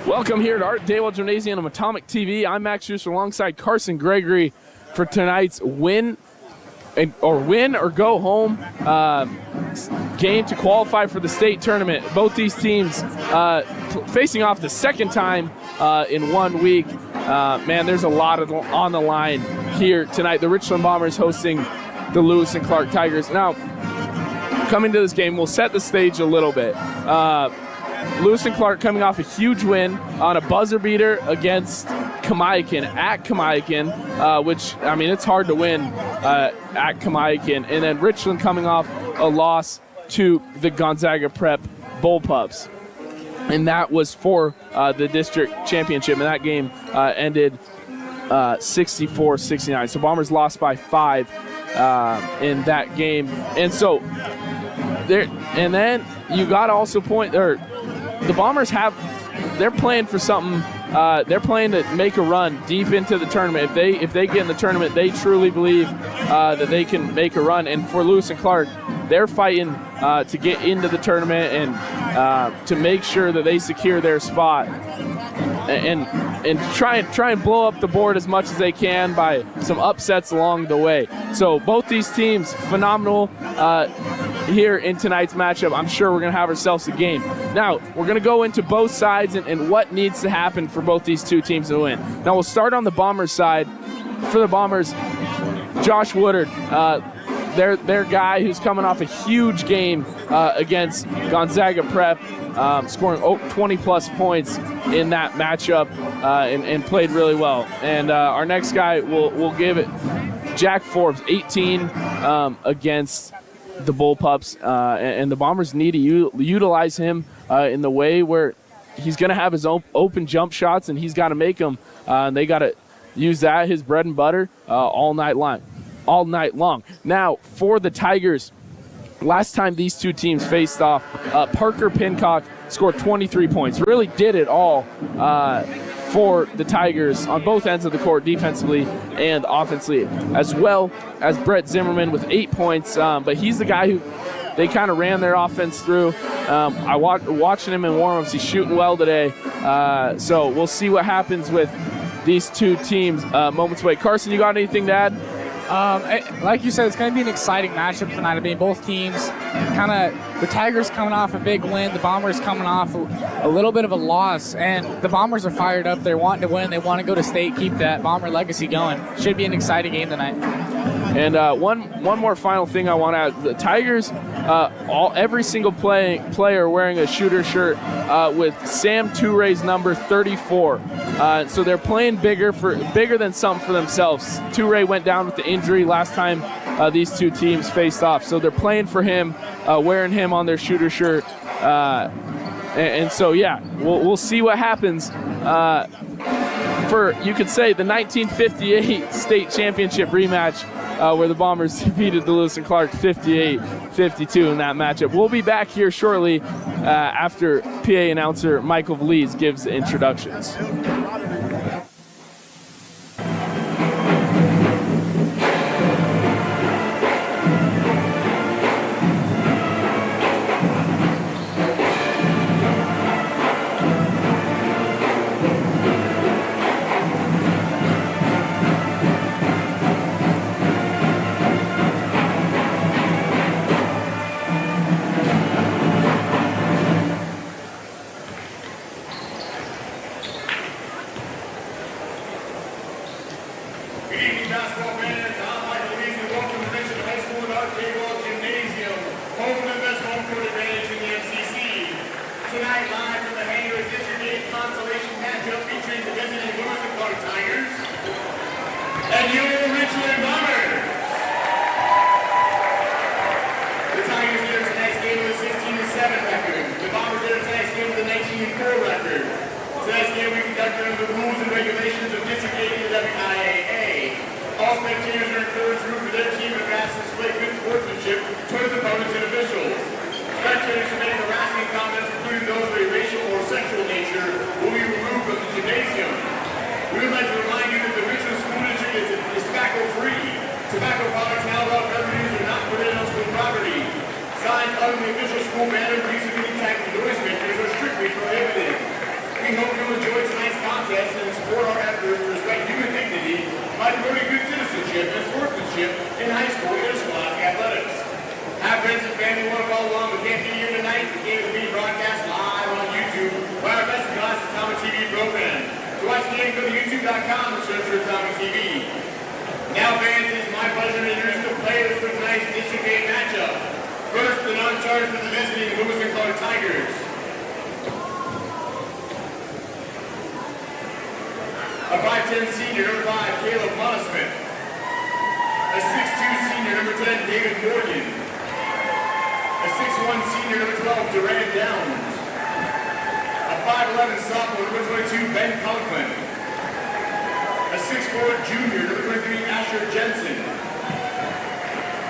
Welcome here to Art Dawald Gymnasium on Atomic TV. I'm Max Schuster alongside Carson Gregory for tonight's win or go home game to qualify for the state tournament. Both these teams facing off the second time in 1 week. Man, there's a lot on the line here tonight. The Richland Bombers hosting the Lewis and Clark Tigers. Now, coming to this game, we'll set the stage a little bit. Lewis and Clark coming off a huge win on a buzzer beater against Kamiakin at Kamiakin, which, I mean, it's hard to win at Kamiakin. And then Richland coming off a loss to the Gonzaga Prep Bullpups. And that was for the district championship. And that game ended 64-69. So Bombers lost by 5 in that game. And so there, and then you got to also the Bombers they're playing for something. They're playing to make a run deep into the tournament. If they get in the tournament, they truly believe that they can make a run. And for Lewis and Clark, they're fighting to get into the tournament and to make sure that they secure their spot and try and blow up the board as much as they can by some upsets along the way. So both these teams, phenomenal here in tonight's matchup. I'm sure we're going to have ourselves a game. Now, we're going to go into both sides and what needs to happen for both these two teams to win. Now, we'll start on the Bombers side. For the Bombers, Josh Woodard, their guy who's coming off a huge game against Gonzaga Prep, scoring 20-plus points in that matchup and played really well. And our next guy, we'll give it Jack Forbes, 18 against the Bullpups, and the Bombers need to utilize him in the way where he's going to have his open jump shots, and he's got to make them. And they got to use that, his bread and butter, all night long. Now, for the Tigers, last time these two teams faced off, Parker Pincock scored 23 points. Really did it all for the Tigers on both ends of the court, defensively and offensively, as well as Brett Zimmerman with 8 points. But he's the guy who they kind of ran their offense through. Watching him in warmups, he's shooting well today. So we'll see what happens with these two teams moments away. Carson, you got anything to add? Like you said, it's going to be an exciting matchup tonight. I mean, both teams the Tigers coming off a big win, the Bombers coming off a little bit of a loss, and the Bombers are fired up. They're wanting to win. They want to go to state, keep that Bomber legacy going. Should be an exciting game tonight. And one more final thing I want to add: the Tigers, every single player wearing a shooter shirt with Sam Touré's number 34. So they're playing bigger than something for themselves. Touré went down with the injury last time these two teams faced off, so they're playing for him, wearing him on their shooter shirt. And so yeah, we'll see what happens. For, you could say, the 1958 state championship rematch, where the Bombers defeated the Lewis and Clark 58-52 in that matchup. We'll be back here shortly after PA announcer Michael Vlies gives the introductions. Basketball fans, I'm Michael Vlies, and welcome to Richland High School and Art Dawald Gymnasium, home of the best home court advantage in the MCC. Tonight, live from the hangar, is District 8 consolation matchup featuring the visiting Lewis and Clark Tigers and your Richland Bombers. The Tigers did tonight's game with a 16-7 record. The Bombers did tonight's game with a 19-4 record. Tonight's game we conducted under the rules and regulations of District 8 and the WIAA. All spectators are encouraged to root for their team and pass and display good sportsmanship towards opponents and officials. Spectators who make harassing comments, including those of a racial or sexual nature, will be removed from the gymnasium. We would like to remind you that the Richland School District is tobacco-free. Tobacco products and alcohol beverages are not permitted on school property. Signs other than the official school banner or use of any type of noise makers are strictly prohibited. We hope you'll enjoy tonight's contest and support our efforts to respect human dignity by promoting good citizenship and sportsmanship in high school interscholastic athletics. Have friends and family want to follow along but can't be here tonight? The game is being broadcast live on YouTube by our best class Tacoma TV program. To watch the game, go to youtube.com and search for Tacoma TV. Now, fans, it is my pleasure to introduce the players for tonight's District 8 matchup. First, the non-charge for the visiting Lewis and Clark Tigers. A 5'10 senior, number 5, Caleb Monismith. A 6'2 senior, number 10, David Morgan. A 6'1 senior, number 12, Duran Downs. A 5'11 sophomore, number 22, Ben Conklin. A 6'4 junior, number 23, Asher Jensen.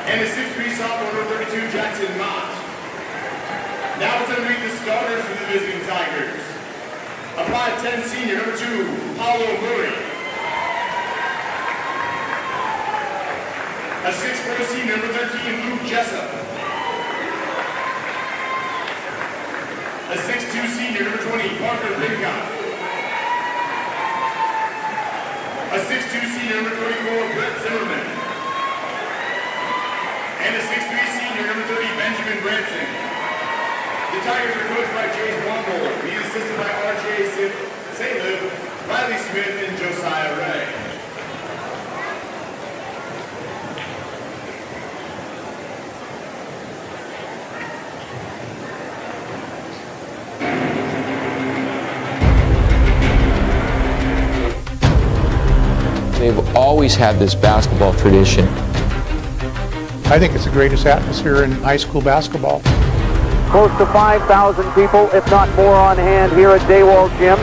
And a 6'3 sophomore, number 32, Jackson Mott. Now it's time to meet the starters for the visiting Tigers. A 5'10 senior, number 2, Paulo Murray. A 6'4 senior, number 13, Luke Jessup. A 6'2 senior, number 20, Parker Rincott. A 6'2 senior, number 34, Brett Zimmerman. And a 6'3 senior, number 30, Benjamin Branson. The Tigers are coached by James Womble. He's assisted by R.J. Salib, Riley Smith, and Josiah Ray. They've always had this basketball tradition. I think it's the greatest atmosphere in high school basketball. Close to 5,000 people, if not more, on hand here at Dawald Gym.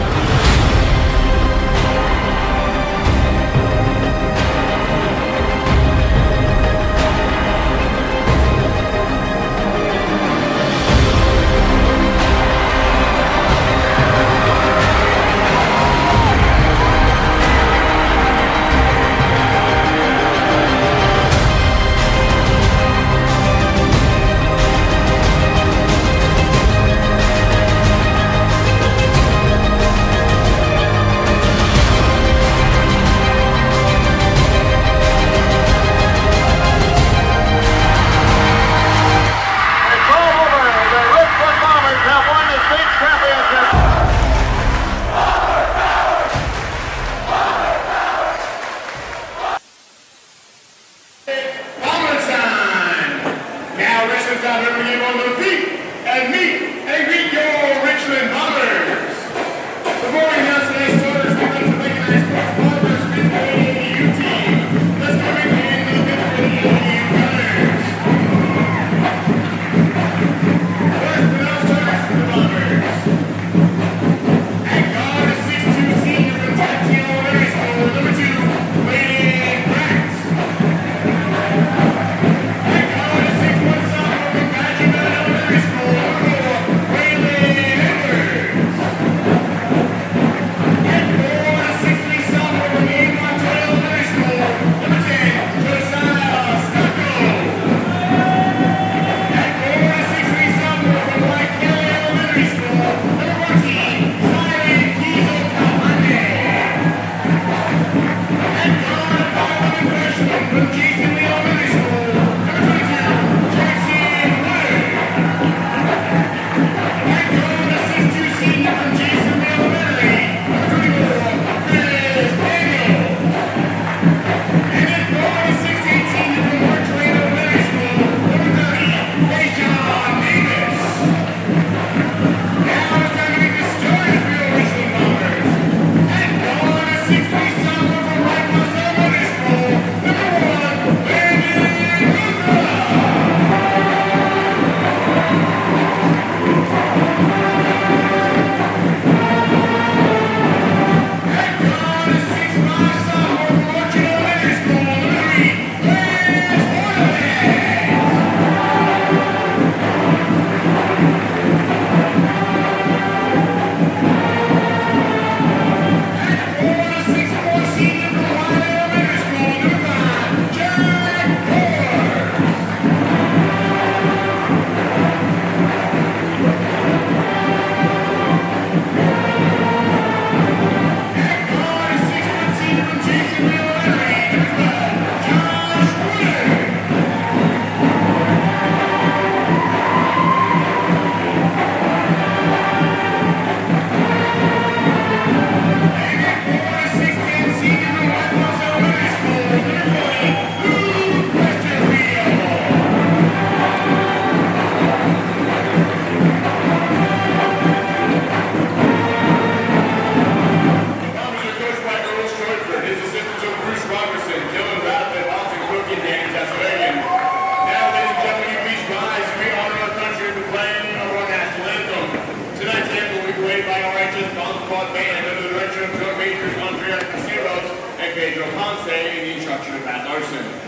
Joe Ponce and the instruction of Matt Larson.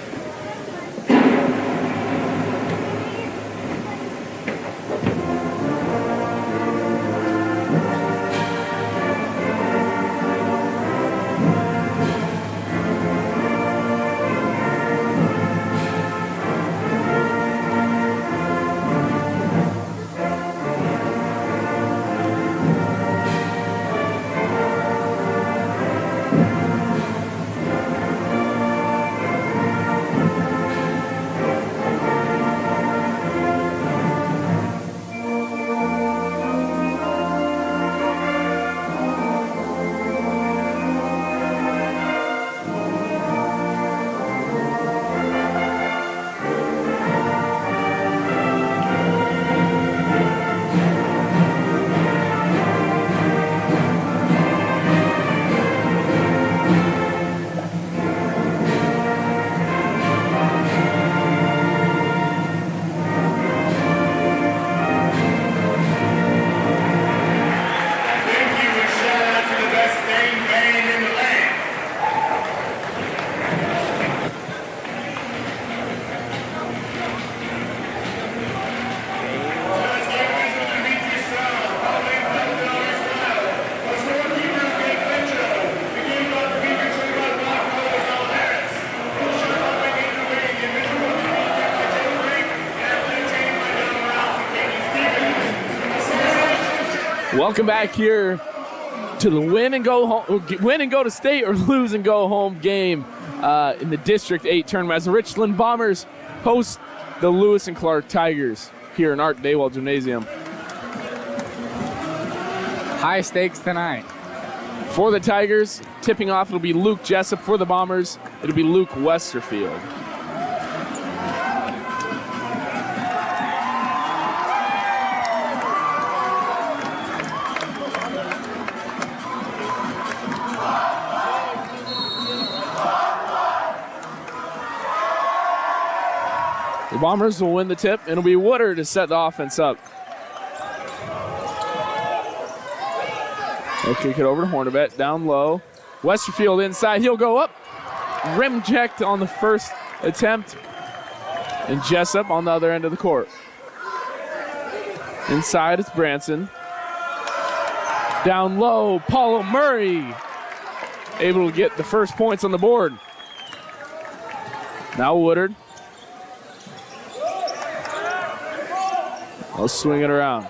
Welcome back here to the win and go to state or lose and go home game in the District 8 tournament as the Richland Bombers host the Lewis and Clark Tigers here in Art Dawald Gymnasium. High stakes tonight. For the Tigers, tipping off, it'll be Luke Jessup. For the Bombers, it'll be Luke Westerfield. The Bombers will win the tip, and it'll be Woodard to set the offense up. They'll kick it over to Hornibet, down low. Westerfield inside, he'll go up. Rim checked on the first attempt. And Jessup on the other end of the court. Inside, it's Branson. Down low, Paulo Murray. Able to get the first points on the board. Now Woodard. I'll swing it around.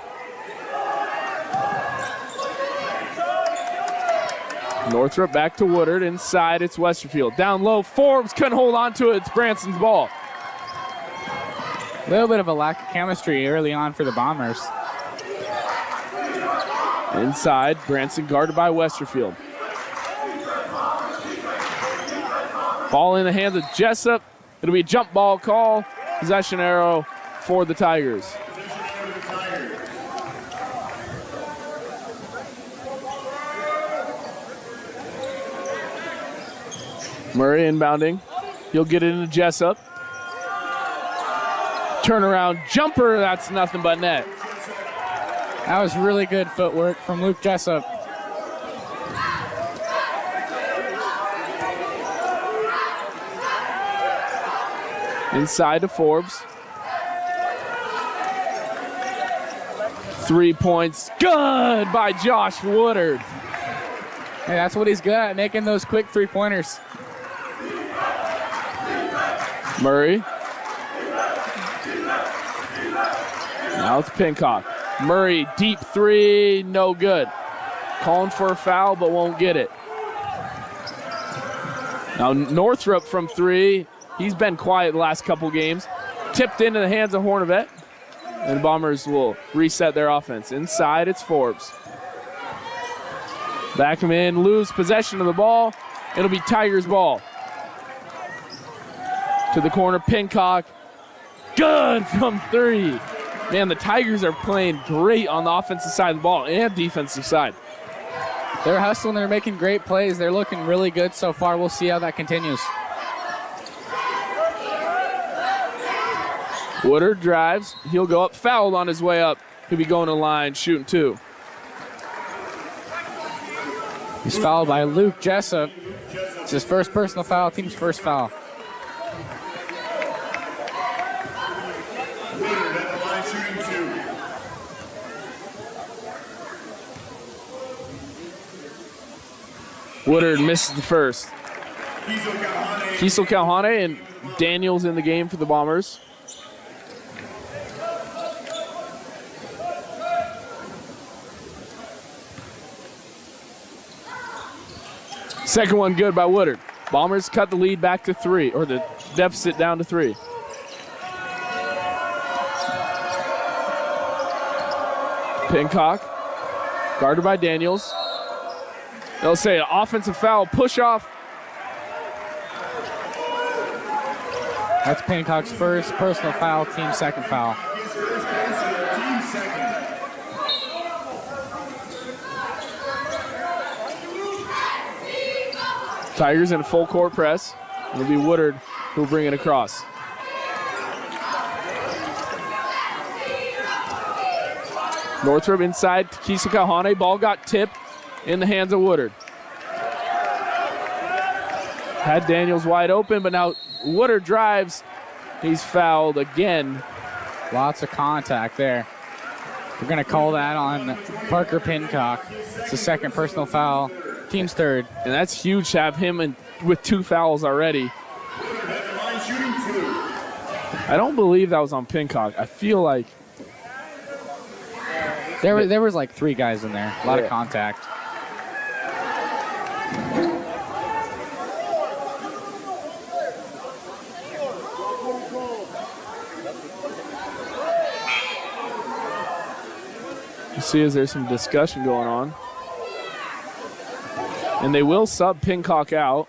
Northrop back to Woodard. Inside, it's Westerfield. Down low, Forbes couldn't hold on to it. It's Branson's ball. A little bit of a lack of chemistry early on for the Bombers. Inside, Branson guarded by Westerfield. Ball in the hands of Jessup. It'll be a jump ball call. Possession arrow for the Tigers. Murray inbounding. He'll get it into Jessup. Turnaround jumper, that's nothing but net. That was really good footwork from Luke Jessup. Inside to Forbes. 3 points. Good by Josh Woodard. Hey, that's what he's good at, making those quick three-pointers. Murray. Now it's Pincock. Murray, deep three, no good. Calling for a foul, but won't get it. Now Northrop from three. He's been quiet the last couple games. Tipped into the hands of Hornibet. And the Bombers will reset their offense. Inside, it's Forbes. Back him in, lose possession of the ball. It'll be Tigers' ball. To the corner, Pincock. Good from three. Man, the Tigers are playing great on the offensive side of the ball and defensive side. They're hustling, they're making great plays. They're looking really good so far. We'll see how that continues. Woodard drives. He'll go up, fouled on his way up. He'll be going to the line, shooting two. He's fouled by Luke Jessup. It's his first personal foul, team's first foul. Woodard at the line shooting 2. Woodard misses the first. Kiesel Calhane and Daniels in the game for the Bombers. Second one good by Woodard. Bombers cut the lead back to 3, or the deficit down to 3. Pincock, guarded by Daniels. They'll say an offensive foul, push off. That's Pincock's first personal foul, team second foul. Tigers in a full court press. It'll be Woodard who will bring it across. Northrop inside to Kiesel Calhane. Ball got tipped in the hands of Woodard. Had Daniels wide open, but now Woodard drives. He's fouled again. Lots of contact there. We're going to call that on Parker Pincock. It's the second personal foul, team's third. And that's huge to have him with 2 fouls already. I don't believe that was on Pincock. I feel like there was like 3 guys in there. A lot of contact. You see as there's some discussion going on. And they will sub Pincock out.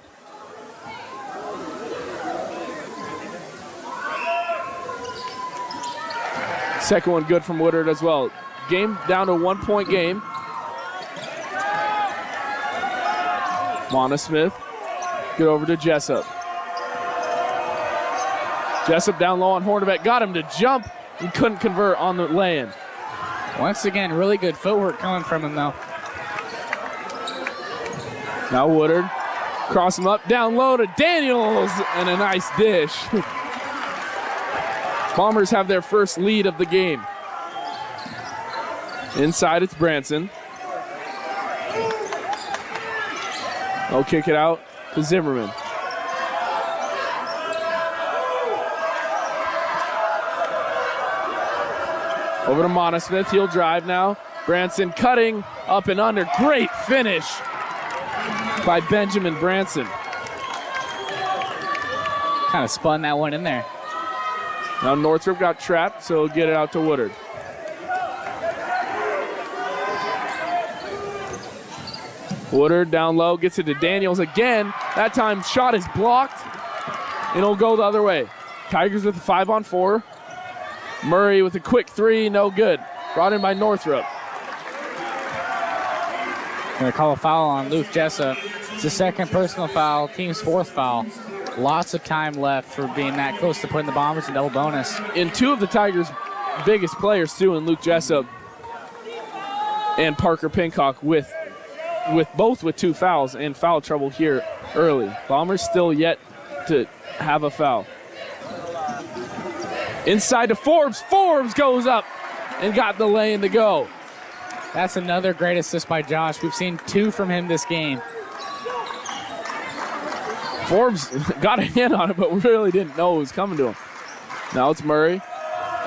Second one good from Woodard as well. Game down to 1-point game. Monosmith. Get over to Jessup. Jessup down low on Hornbeck. Got him to jump. He couldn't convert on the lay-in. Once again, really good footwork coming from him, though. Now Woodard. Cross him up. Down low to Daniels. And a nice dish. Bombers have their first lead of the game. Inside, it's Branson. They'll kick it out to Zimmerman. Over to Monosmith. He'll drive now. Branson cutting up and under. Great finish by Benjamin Branson. Kind of spun that one in there. Now Northrop got trapped, so he'll get it out to Woodard. Woodard down low, gets it to Daniels again. That time shot is blocked, and it'll go the other way. Tigers with a 5-on-4. Murray with a quick 3, no good. Brought in by Northrop. Going to call a foul on Luke Jessup. It's the second personal foul, team's fourth foul. Lots of time left for being that close to putting the Bombers in double bonus. And 2 of the Tigers' biggest players, too, in Luke Jessup and Parker Pincock with both with 2 fouls and foul trouble here early. Bombers still yet to have a foul. Inside to Forbes. Forbes goes up and got the lane to go. That's another great assist by Josh. We've seen 2 from him this game. Forbes got a hand on it, but really didn't know it was coming to him. Now it's Murray.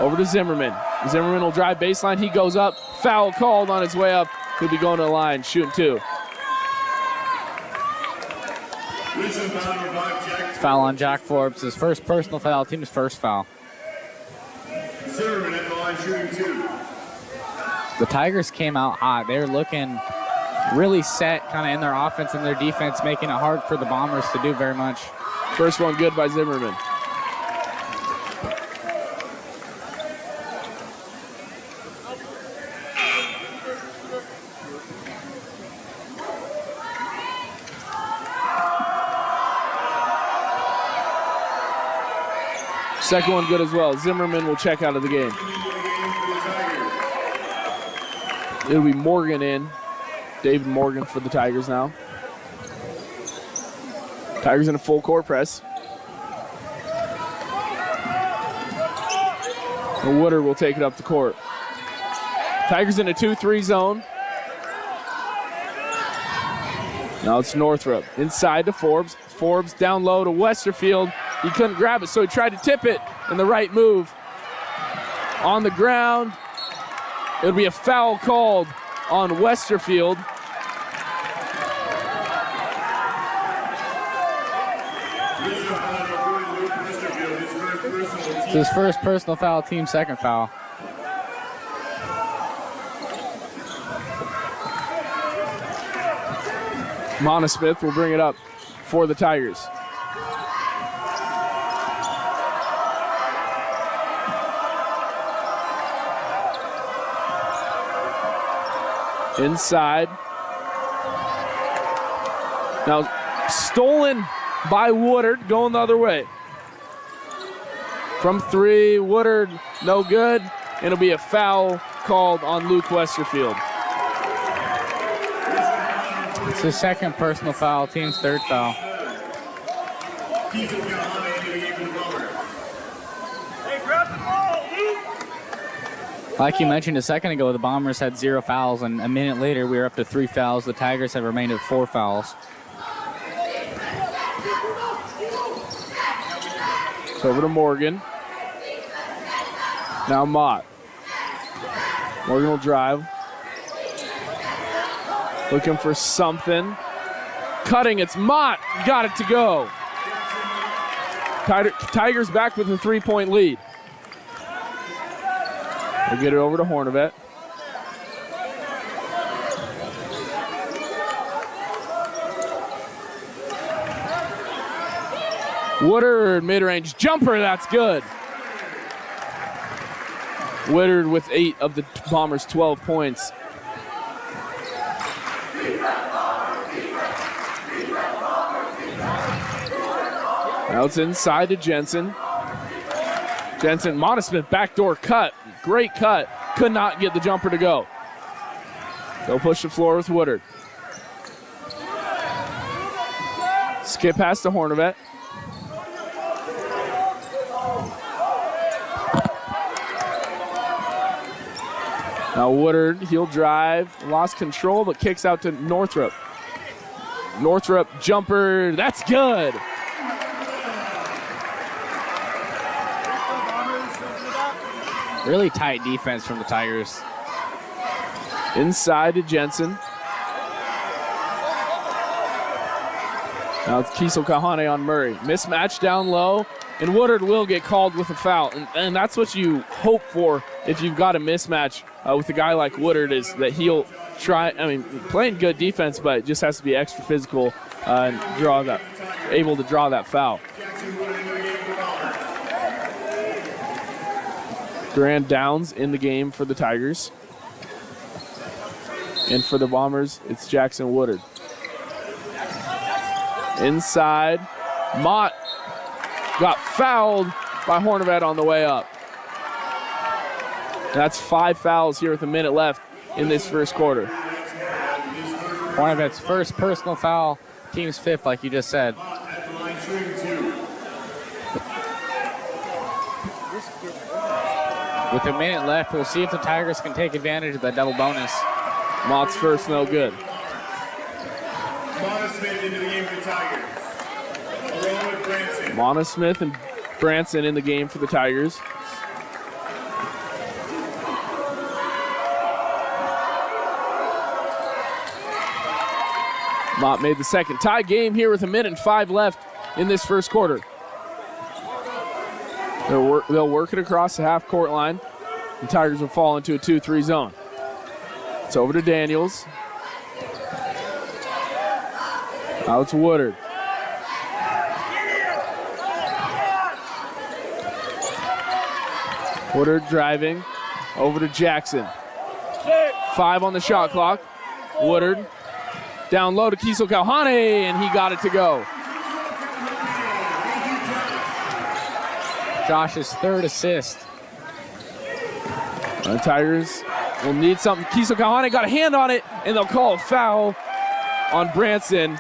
Over to Zimmerman. Zimmerman will drive baseline. He goes up. Foul called on his way up. He'll be going to the line, shooting 2. Foul on Jack Forbes. His first personal foul, team's first foul. Zimmerman at the line shooting 2. The Tigers came out hot. They were looking really set kind of in their offense and their defense, making it hard for the Bombers to do very much. First one good by Zimmerman. Second one good as well. Zimmerman will check out of the game. It'll be Morgan in. David Morgan for the Tigers now. Tigers in a full court press. And Woodard will take it up the court. Tigers in a 2-3 zone. Now it's Northrup. Inside to Forbes. Forbes down low to Westerfield. He couldn't grab it, so he tried to tip it, and the right move. On the ground, it'll be a foul called on Westerfield. It's his first personal foul, team second foul. Monosmith will bring it up for the Tigers. Inside. Now stolen by Woodard, going the other way. From three, Woodard, no good. It'll be a foul called on Luke Westerfield. It's his second personal foul, team's third foul. Like you mentioned a second ago, the Bombers had 0 fouls, and a minute later we were up to 3 fouls. The Tigers have remained at 4 fouls. It's over to Morgan. Now Mott. Morgan will drive. Looking for something. Cutting, it's Mott. Got it to go. Tigers back with a 3-point lead. We'll get it over to Hornevet. Woodard, mid-range jumper, that's good. Woodard with 8 of the Bombers' 12 points. Now it's inside to Jensen. Jensen, Monosmith, backdoor cut. Great cut. Could not get the jumper to go. They'll push the floor with Woodard. Skip pass to Hornevet. Now Woodard, he'll drive, lost control, but kicks out to Northrup. Northrup jumper, that's good. Really tight defense from the Tigers. Inside to Jensen. Now it's Kiesel Kahane on Murray. Mismatch down low, and Woodard will get called with a foul. And that's what you hope for if you've got a mismatch with a guy like Woodard, is that he'll try, playing good defense, but just has to be extra physical and able to draw that foul. Grand Downs in the game for the Tigers. And for the Bombers, it's Jackson Woodard. Inside, Mott got fouled by Hornevet on the way up. That's 5 fouls here with a minute left in this first quarter. Hornevet's first personal foul, team's 5th, like you just said. With a minute left, we'll see if the Tigers can take advantage of that double bonus. Mott's first, no good. Monosmith into the game for the Tigers. Along with Branson. Monosmith and Branson in the game for the Tigers. Mott made the second. Tie game here with a minute and 5 left in this first quarter. They'll work it across the half-court line. The Tigers will fall into a 2-3 zone. It's over to Daniels. Now it's Woodard. Woodard driving over to Jackson. 5 on the shot clock. Woodard down low to Kiesel Kahane, and he got it to go. Josh's 3rd assist. The Tigers will need something. Kiesel Kahane got a hand on it, and they'll call a foul on Branson.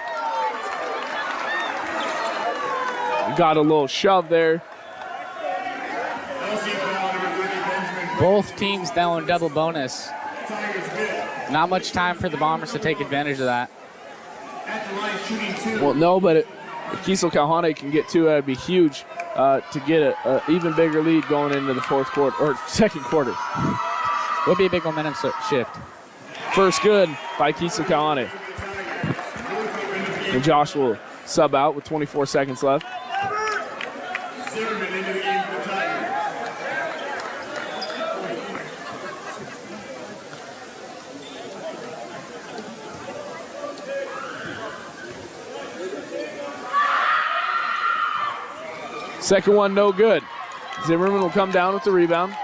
got a little shove there. Both teams now in double bonus. Not much time for the Bombers to take advantage of that. Well, no, but if Kiesel Calhoun can get two, that'd be huge to get an even bigger lead going into the fourth quarter or second quarter. Would be a big momentum shift. First good by Kiesel Calhoun. And Josh will sub out with 24 seconds left. Second one, no good. Zimmerman will come down with the rebound.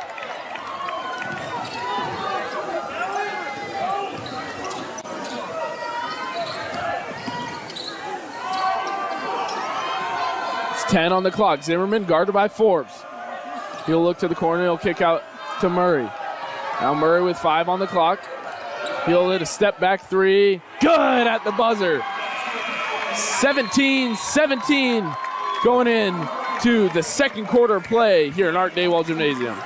It's 10 on the clock. Zimmerman guarded by Forbes. He'll look to the corner. He'll kick out to Murray. Now Murray with 5 on the clock. He'll hit a step back three. Good at the buzzer. 17-17 going in to the second quarter play here at Art Dawald Gymnasium.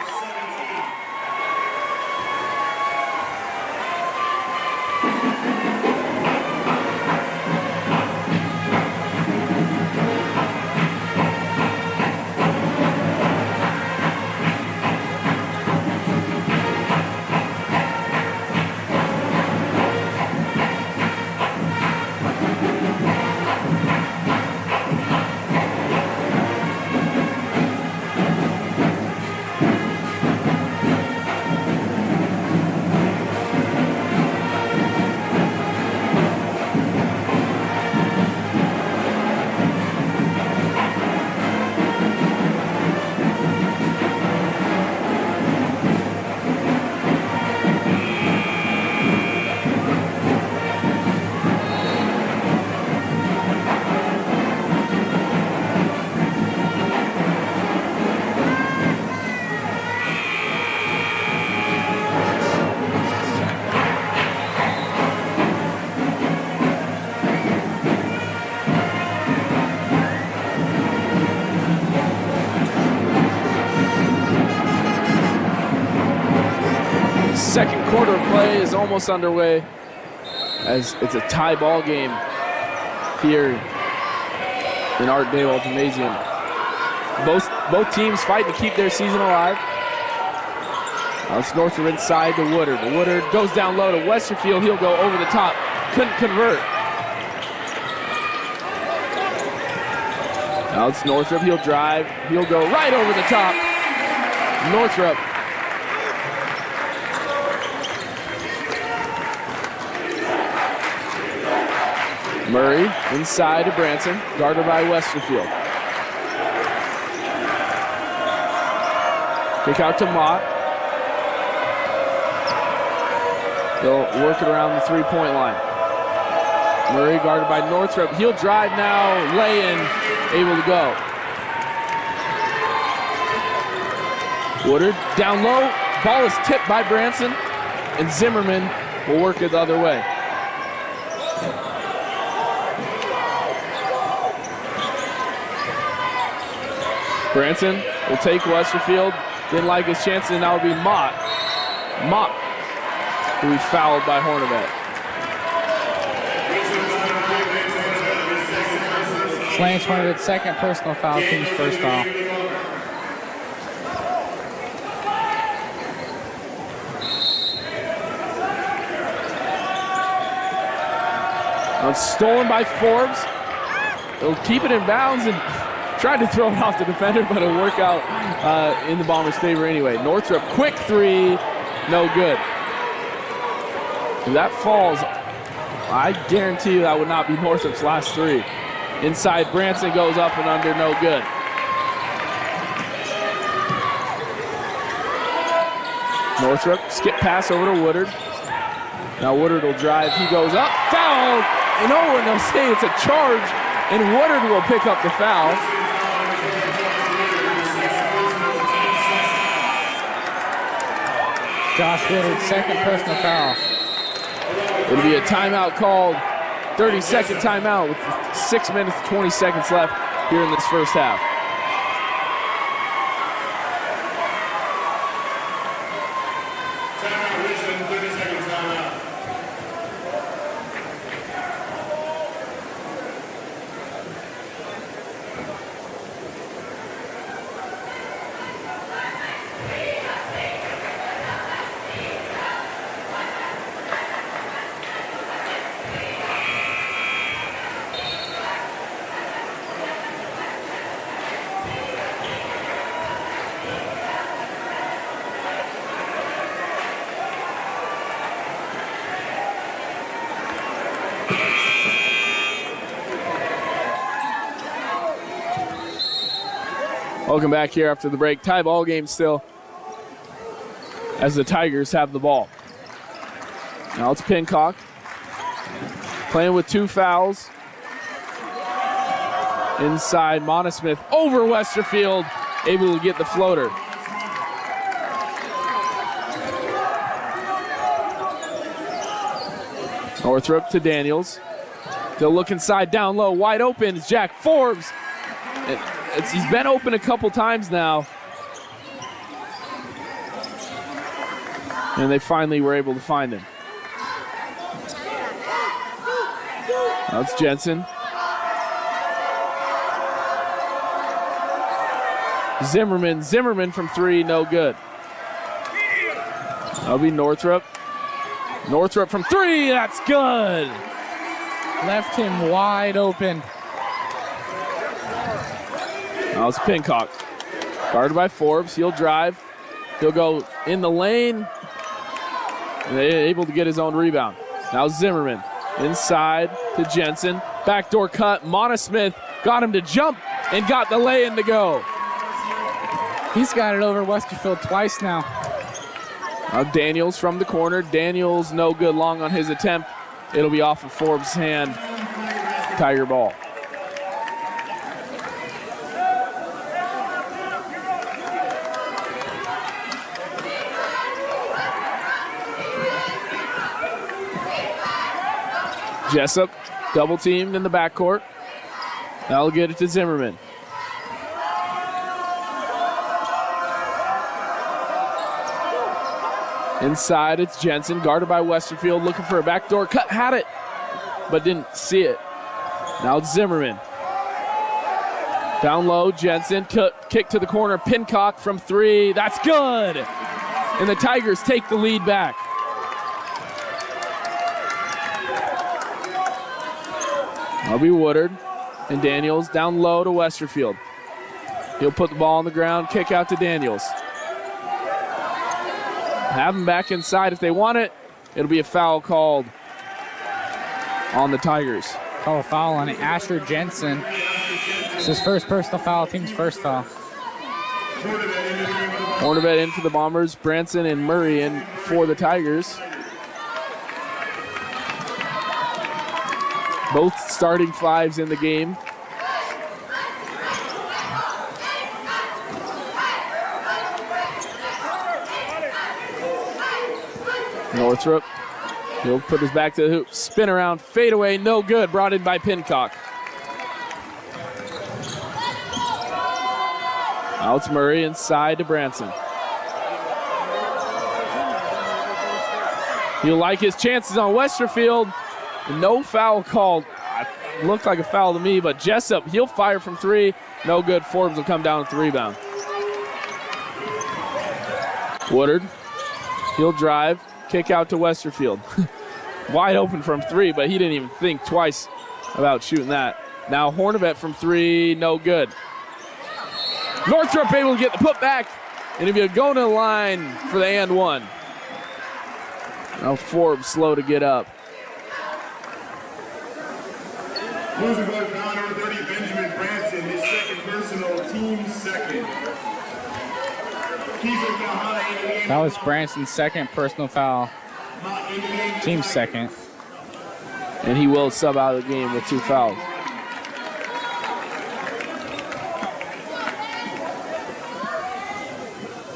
Second quarter play is almost underway as it's a tie ball game here in Art Dawald Gymnasium. Both teams fighting to keep their season alive. Now it's Northrop inside to Woodard. Woodard goes down low to Westerfield. He'll go over the top. Couldn't convert. Now it's Northrop. He'll drive. He'll go right over the top. Northrop. Murray inside to Branson, guarded by Westerfield. Kick out to Mott. They'll work it around the three-point line. Murray guarded by Northrop. He'll drive now, lay in, able to go. Woodard down low. Ball is tipped by Branson, and Zimmerman will work it the other way. Branson will take Westerfield. Didn't like his chances, and now it'll be Mott. Mott will be fouled by Hornibet. Lance Hornibet's second personal foul, team's first foul. Now it's stolen by Forbes. They'll keep it in bounds and tried to throw it off the defender, but it'll work out in the Bombers' favor anyway. Northrop, quick three, no good. If that falls, I guarantee you that would not be Northrop's last three. Inside, Branson goes up and under, no good. Northrop, skip pass over to Woodard. Now Woodard will drive, he goes up, foul! And oh, and they'll say it's a charge, and Woodard will pick up the foul. Josh Woodard's second personal foul. It'll be a timeout called, 30-second timeout with 6 minutes, 20 seconds left here in this first half. Timeout, Richland, 30-second timeout. Welcome back here after the break. Tie ball game still as the Tigers have the ball. Now it's Pincock playing with 2 fouls. Inside, Monosmith over Westerfield, able to get the floater. Northrop to Daniels. They'll look inside, down low, wide open is Jack Forbes. He's been open a couple times now. And they finally were able to find him. Now it's Jensen. Zimmerman from 3, no good. That'll be Northrop. Northrop from 3, that's good. Left him wide open. Now it's Pincock. Guarded by Forbes. He'll drive. He'll go in the lane. And they're able to get his own rebound. Now Zimmerman. Inside to Jensen. Backdoor cut. Monosmith got him to jump and got the lay-in to go. He's got it over Westerfield twice now. Now Daniels from the corner. Daniels no good, long on his attempt. It'll be off of Forbes' hand. Tiger ball. Jessup double teamed in the backcourt. That'll get it to Zimmerman. Inside, it's Jensen, guarded by Westerfield, looking for a backdoor cut. Had it, but didn't see it. Now it's Zimmerman. Down low, Jensen, kick to the corner. Pincock from 3, that's good. And the Tigers take the lead back. That'll be Woodard and Daniels down low to Westerfield. He'll put the ball on the ground, kick out to Daniels. Have them back inside if they want it. It'll be a foul called on the Tigers. Call a foul on Asher Jensen. It's his first personal foul, team's first foul. Hornibet in for the Bombers, Branson and Murray in for the Tigers. Both starting 5s in the game. Northrop, he'll put his back to the hoop, spin around, fade away, no good, brought in by Pincock. Now it's Murray inside to Branson. He'll like his chances on Westerfield. No foul called. Looked like a foul to me, but Jessup, he'll fire from 3. No good. Forbes will come down with the rebound. Woodard, he'll drive, kick out to Westerfield. Wide open from 3, but he didn't even think twice about shooting that. Now Hornibet from 3, no good. Northrop able to get the putback, and he'll be going to the line for the and 1. Now Forbes slow to get up. Losing by foul number 30, Benjamin Branson, his second personal, team second. That was Branson's second personal foul, team second. And he will sub out of the game with 2 fouls.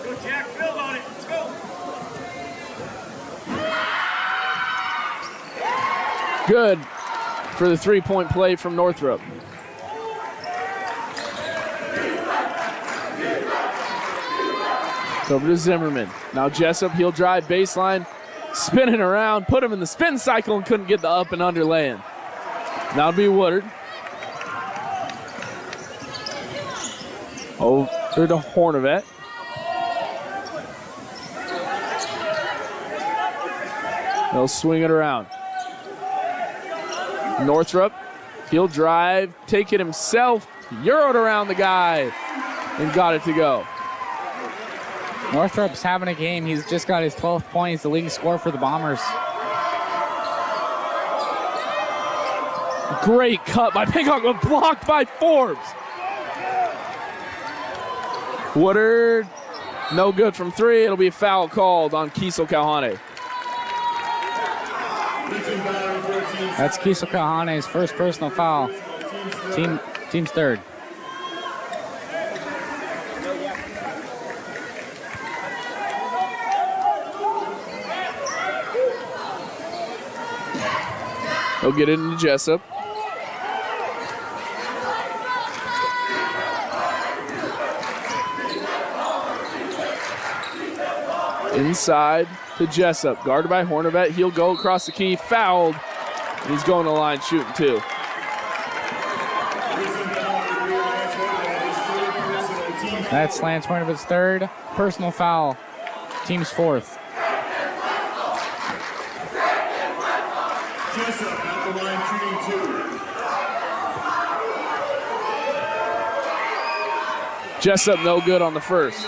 Go Jack, build on it, let's go. Good for the 3-point play from Northrop. It's over to Zimmerman. Now Jessup, he'll drive baseline, spinning around, put him in the spin cycle and couldn't get the up and under lay-in. Now it'll be Woodard. Over to Hornavet. They'll swing it around. Northrup, he'll drive, take it himself, euroed around the guy, and got it to go. Northrup's having a game. He's just got his 12th point. He's the leading scorer for the Bombers. Great cut by Pincock, but blocked by Forbes. Woodard, no good from three. It'll be a foul called on Kiesel Kalhane. That's Kiesel Kalhane's first personal foul. Team's third. He'll get it into Jessup. Inside to Jessup, guarded by Hornavet. He'll go across the key, fouled. He's going to the line shooting two. That's Lance Hornavet's third personal foul. Team's fourth. Jessup at the line shooting two. Jessup no good on the first.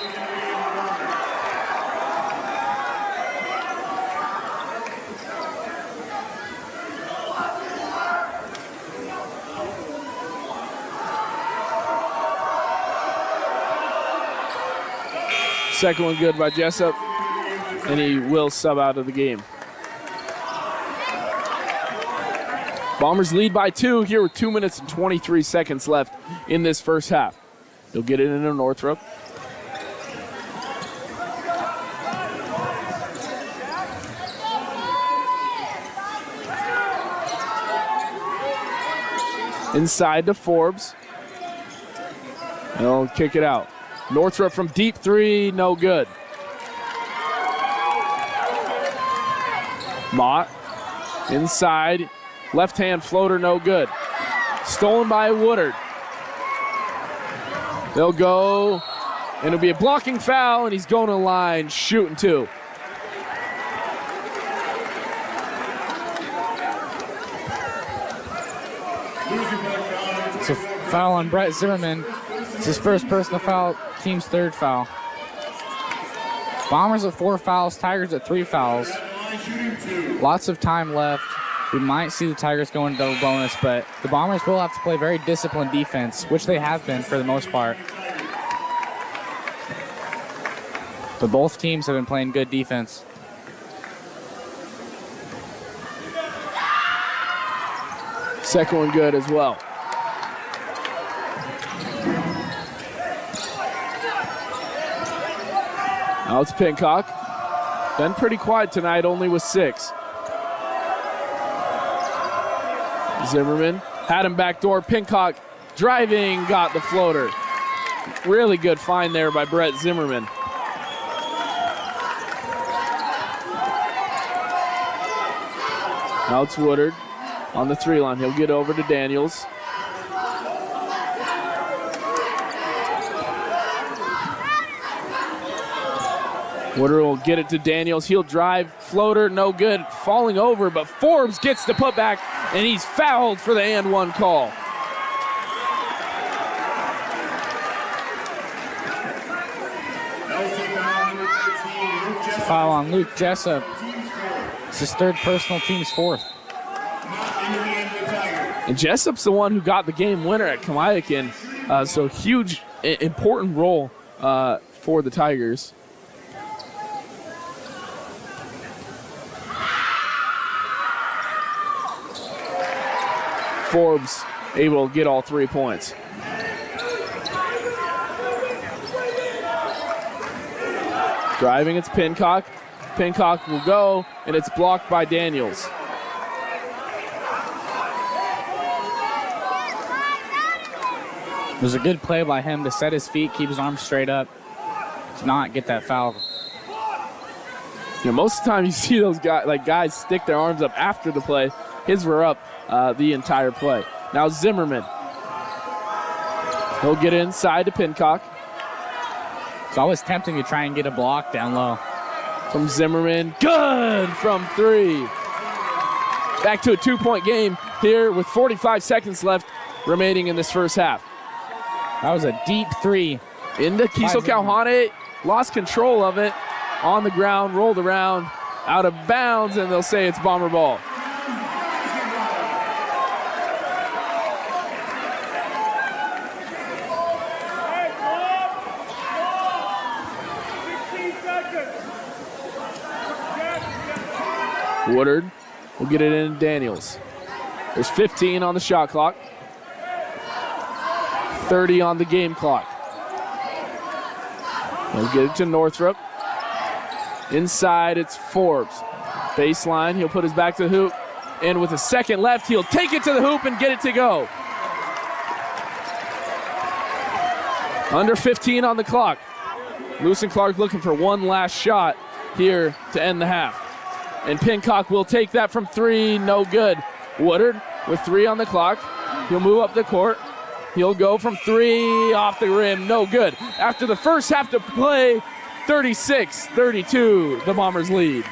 Second one good by Jessup, and he will sub out of the game. Bombers lead by 2 here with 2 minutes and 23 seconds left in this first half. He'll get it into Northrup. Inside to Forbes. He'll kick it out. Northrup from deep three, no good. Mott inside, left hand floater, no good. Stolen by Woodard. They'll go, and it'll be a blocking foul, and he's going to the line, shooting two. It's a foul on Brett Zimmerman. It's his first personal foul, team's third foul. Bombers at 4 fouls, Tigers at 3 fouls. Lots of time left. We might see the Tigers go into double bonus, but the Bombers will have to play very disciplined defense, which they have been for the most part. But both teams have been playing good defense. Second one good as well. Now it's Pincock. Been pretty quiet tonight, only with 6. Zimmerman had him backdoor. Pincock driving, got the floater. Really good find there by Brett Zimmerman. Now it's Woodard on the 3 line. He'll get over to Daniels. Woodard will get it to Daniels. He'll drive, floater, no good. Falling over, but Forbes gets the putback, and he's fouled for the and one call. Foul on Luke Jessup. It's his third personal, team's fourth. And Jessup's the one who got the game winner at Kamiakin, so huge, important role for the Tigers. Forbes able to get all 3 points. Driving, it's Pincock. Pincock will go, and it's blocked by Daniels. It was a good play by him to set his feet, keep his arms straight up. to not get that foul. You know, most of the time you see those guys stick their arms up after the play. His were up the entire play. Now Zimmerman. He'll get inside to Pincock. It's always tempting to try and get a block down low. From Zimmerman, good from 3. Back to a 2-point game here with 45 seconds left remaining in this first half. That was a deep 3. Into Kiso Kauhane, lost control of it, on the ground, rolled around, out of bounds, and they'll say it's Bomber ball. Woodard will get it in Daniels. There's 15 on the shot clock. 30 on the game clock. He'll get it to Northrup. Inside, it's Forbes. Baseline, he'll put his back to the hoop. And with a second left, he'll take it to the hoop and get it to go. Under 15 on the clock. Lewis and Clark looking for one last shot here to end the half. And Pincock will take that from 3, no good. Woodard with 3 on the clock. He'll move up the court. He'll go from 3 off the rim, no good. After the first half to play, 36-32, the Bombers lead.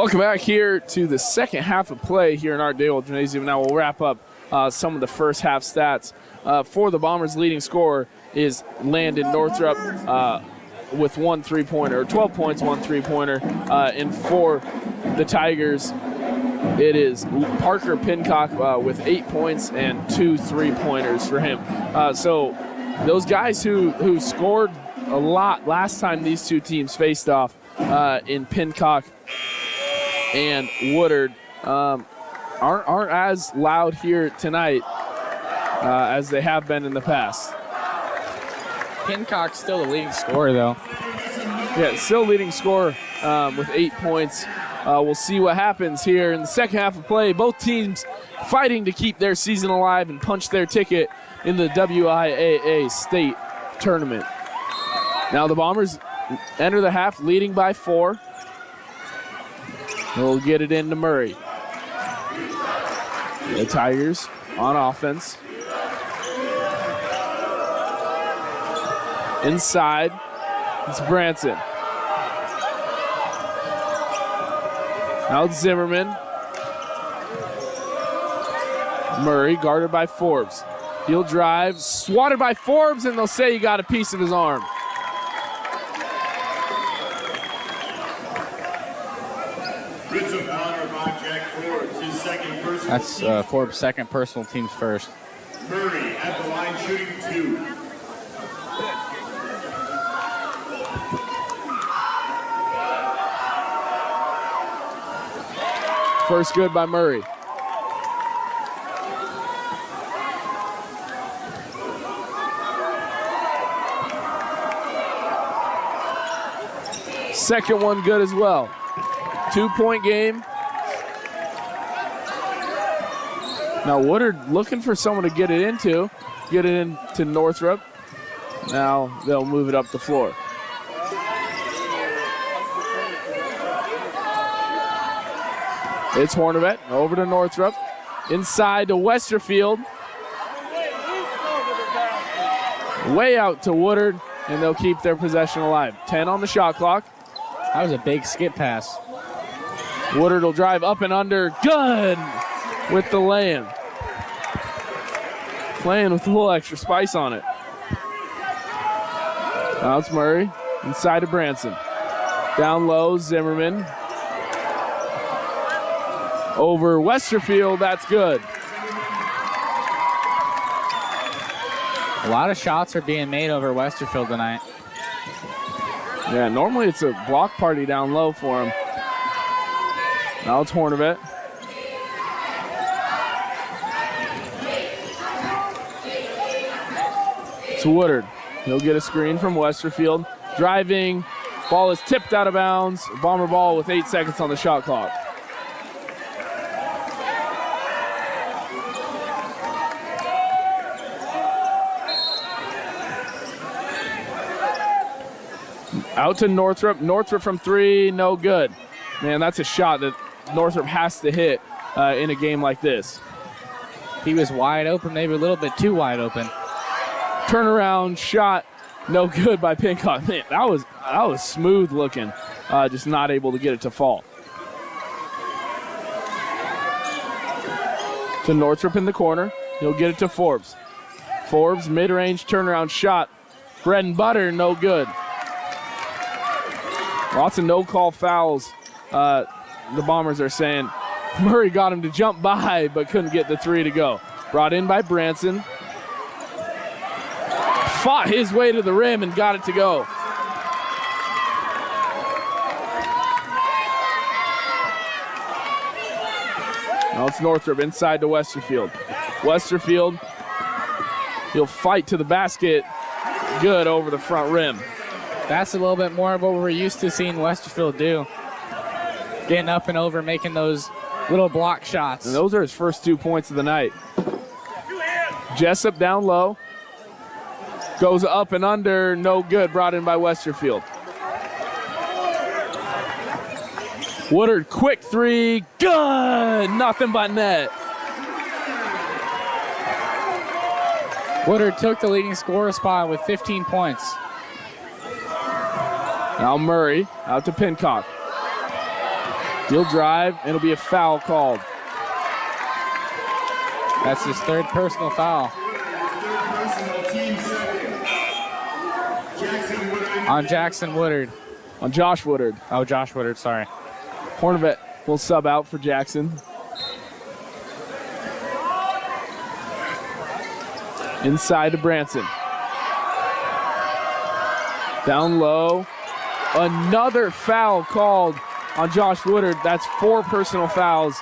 Welcome back here to the second half of play here in Art Dawald Gymnasium. Now we'll wrap up some of the first half stats. For the Bombers, leading scorer is Landon Northrup with 1 3-pointer, or 12 points, 1 3-pointer. And for the Tigers, it is Parker Pincock with 8 points and 2 3-pointers for him. So those guys who scored a lot last time these two teams faced off in Pincock and Woodard aren't as loud here tonight as they have been in the past. Pincock's still the leading scorer, though. Yeah, still leading scorer with 8 points. We'll see what happens here in the second half of play. Both teams fighting to keep their season alive and punch their ticket in the WIAA state tournament. Now the Bombers enter the half leading by 4. They'll get it into Murray. The Tigers on offense. Inside, it's Branson. Now it's Zimmerman. Murray guarded by Forbes. He'll drive, swatted by Forbes, and they'll say he got a piece of his arm. That's Forbes' second personal, team's first. Murray at the line shooting 2. First good by Murray. Second one good as well. 2-point game. Now Woodard looking for someone to get it into Northrup. Now they'll move it up the floor. It's Hornevet over to Northrup. Inside to Westerfield. Way out to Woodard, and they'll keep their possession alive. 10 on the shot clock. That was a big skip pass. Woodard will drive up and under. Good with the lay-in. Playing with a little extra spice on it. Now it's Murray inside to Branson. Down low, Zimmerman. Over Westerfield, that's good. A lot of shots are being made over Westerfield tonight. Yeah, normally it's a block party down low for him. Now it's Hornevet. It's Woodard. He'll get a screen from Westerfield. Driving. Ball is tipped out of bounds. Bomber ball with 8 seconds on the shot clock. Out to Northrup. Northrup from 3, no good. Man, that's a shot that Northrup has to hit in a game like this. He was wide open, maybe a little bit too wide open. Turnaround shot, no good by Pincock. Man, that was smooth looking, just not able to get it to fall. To Northrup in the corner. He'll get it to Forbes. Forbes, mid-range turnaround shot. Bread and butter, no good. Lots of no-call fouls, the Bombers are saying. Murray got him to jump by, but couldn't get the 3 to go. Brought in by Branson. Fought his way to the rim and got it to go. Now it's Northrup inside to Westerfield. Westerfield, he'll fight to the basket. Good over the front rim. That's a little bit more of what we're used to seeing Westerfield do. Getting up and over, making those little block shots. And those are his first 2 points of the night. Jessup down low. Goes up and under, no good, brought in by Westerfield. Woodard, quick 3, good, nothing but net. Woodard took the leading scorer spot with 15 points. Now Murray out to Pincock. He'll drive, and it'll be a foul called. That's his third personal foul. On Jackson Woodard. On Josh Woodard. Oh, Josh Woodard, sorry. Hornvet will sub out for Jackson. Inside to Branson. Down low. Another foul called on Josh Woodard. That's 4 personal fouls.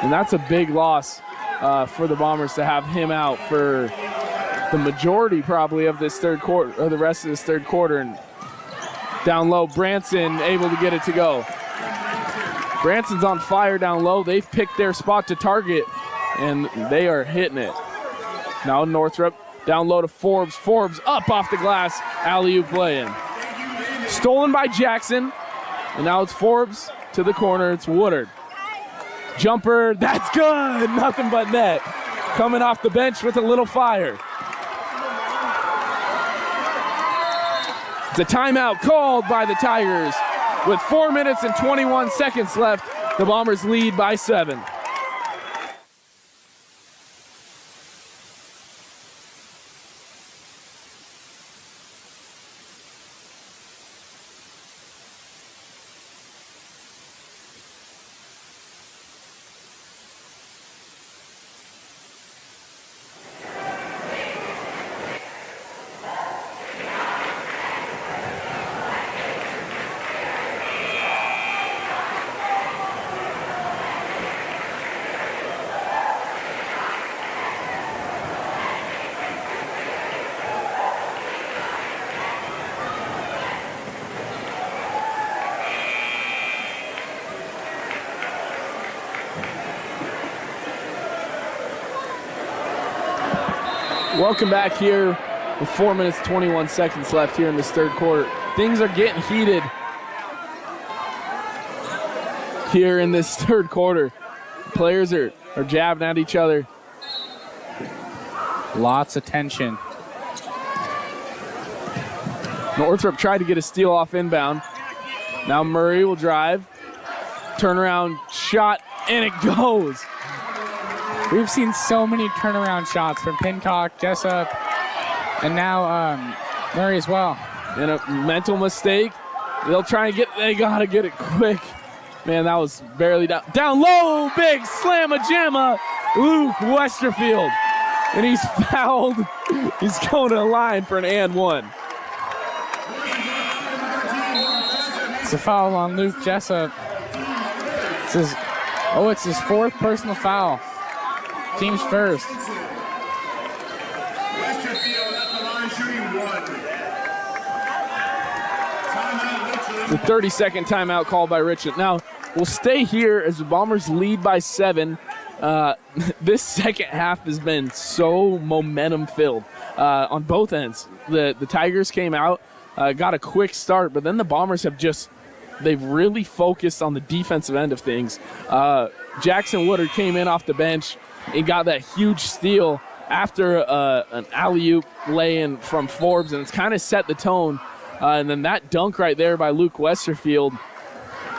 And that's a big loss for the Bombers to have him out for the majority probably of this third quarter, or the rest of this third quarter. And down low, Branson able to get it to go. Branson's on fire down low. They've picked their spot to target, and they are hitting it. Now Northrop down low to Forbes. Forbes up off the glass. Alley-oop play-in. Stolen by Jackson, and now it's Forbes to the corner. It's Woodard. Jumper, that's good. Nothing but net. Coming off the bench with a little fire. It's a timeout called by the Tigers. With 4 minutes and 21 seconds left, the Bombers lead by 7. Welcome back here with 4 minutes, 21 seconds left here in this third quarter. Things are getting heated here in this third quarter. Players are jabbing at each other. Lots of tension. Northrop tried to get a steal off inbound. Now Murray will drive. Turnaround shot, and it goes. We've seen so many turnaround shots from Pincock, Jessup, and now Murray as well. And a mental mistake. They'll try and they gotta get it quick. Man, that was barely down. Down low, big slamma-jamma, Luke Westerfield. And he's fouled. He's going to the line for an and one. It's a foul on Luke Jessup. It's his 4th personal foul. Team's first. The 30-second timeout called by Richland. Now, we'll stay here as the Bombers lead by 7. This second half has been so momentum-filled on both ends. The Tigers came out, got a quick start, but then the Bombers they've really focused on the defensive end of things. Jackson Woodard came in off the bench and got that huge steal after an alley-oop lay-in from Forbes, and it's kind of set the tone. And then that dunk right there by Luke Westerfield,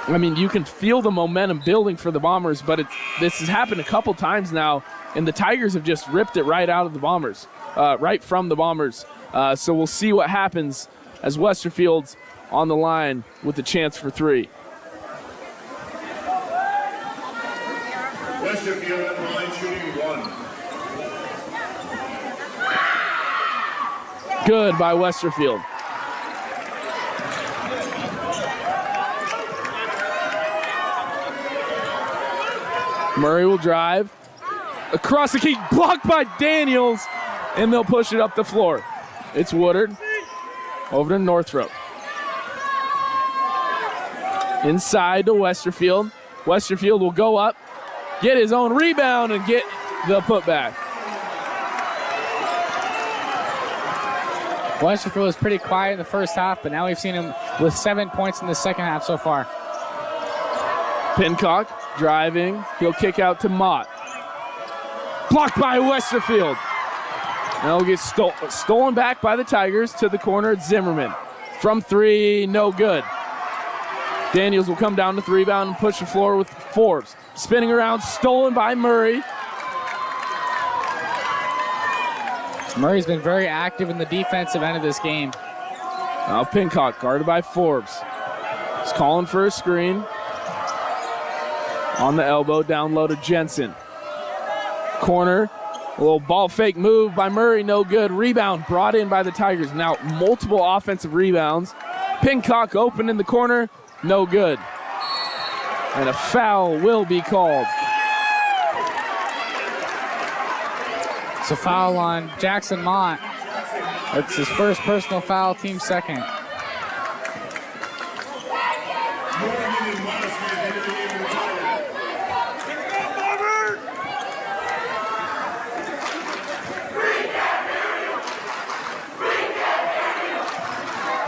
I mean, you can feel the momentum building for the Bombers, but this has happened a couple times now, and the Tigers have just ripped it right out of the Bombers, right from the Bombers. So we'll see what happens as Westerfield's on the line with the chance for 3. Westerfield at the line shooting 1. Good by Westerfield. Murray will drive. Across the key, blocked by Daniels, and they'll push it up the floor. It's Woodard over to Northrop. Inside to Westerfield. Westerfield will go up, get his own rebound, and get the putback. Westerfield was pretty quiet in the first half, but now we've seen him with 7 points in the second half so far. Pincock driving. He'll kick out to Mott. Blocked by Westerfield. Now it'll get stolen back by the Tigers to the corner. Zimmerman from 3, no good. Daniels will come down to the rebound and push the floor with Forbes. Spinning around, stolen by Murray. Murray's been very active in the defensive end of this game. Now Pincock guarded by Forbes. He's calling for a screen. On the elbow, down low to Jensen. Corner, a little ball fake move by Murray, no good. Rebound brought in by the Tigers. Now multiple offensive rebounds. Pincock open in the corner, no good. And a foul will be called. It's a foul on Jackson Mott. It's his first personal foul, team second.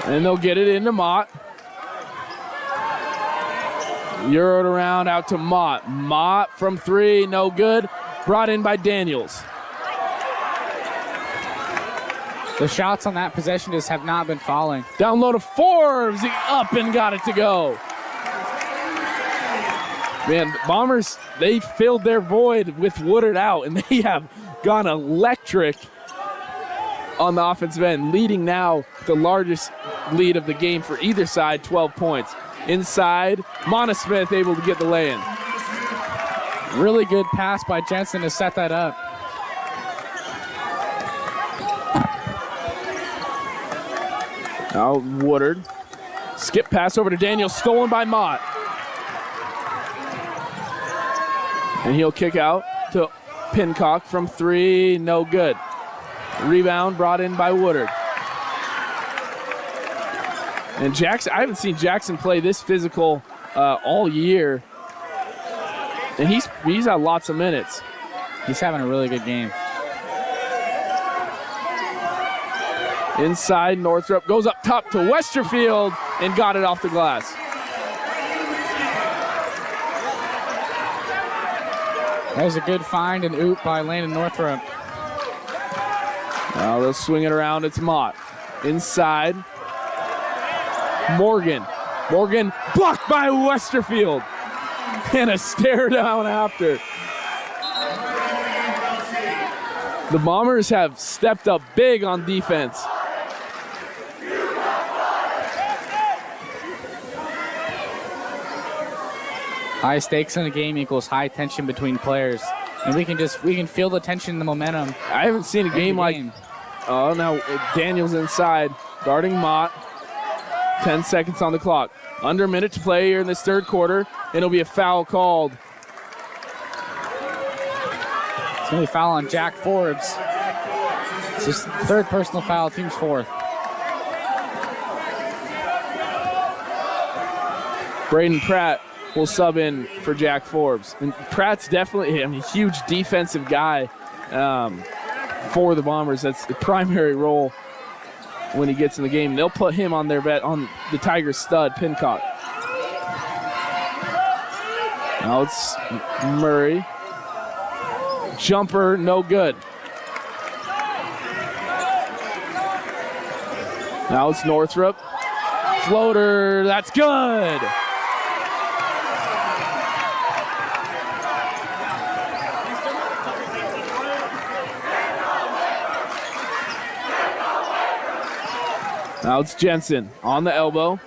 And they'll get it into Mott. Euroed around out to Mott. Mott from 3, no good. Brought in by Daniels. The shots on that possession just have not been falling. Down low to Forbes. He up and got it to go. Man, the Bombers, they filled their void with Woodard out, and they have gone electric on the offensive end, leading now the largest lead of the game for either side, 12 points. Inside, Monosmith able to get the lay-in. Really good pass by Jensen to set that up. Now Woodard. Skip pass over to Daniel, stolen by Mott. And he'll kick out to Pincock from 3, no good. Rebound brought in by Woodard. And Jackson, I haven't seen Jackson play this physical all year. And he's had lots of minutes. He's having a really good game. Inside, Northrup goes up top to Westerfield and got it off the glass. That was a good find and oop by Landon Northrup. Now they'll swing it around. It's Mott. Inside. Morgan. Morgan blocked by Westerfield. And a stare down after. The Bombers have stepped up big on defense. High stakes in the game equals high tension between players. And we can feel the tension and the momentum. I haven't seen a game like, oh, now Daniels inside, guarding Mott. 10 seconds on the clock. Under a minute to play here in this third quarter, and it'll be a foul called. It's going to be a foul on Jack Forbes. It's his third personal foul, team's fourth. Braden Pratt will sub in for Jack Forbes. And Pratt's definitely a huge defensive guy for the Bombers. That's the primary role when he gets in the game. They'll put him on their bet on the Tigers stud, Pincock. Now it's Murray. Jumper, no good. Now it's Northrup. Floater, that's good. Now it's Jensen on the elbow.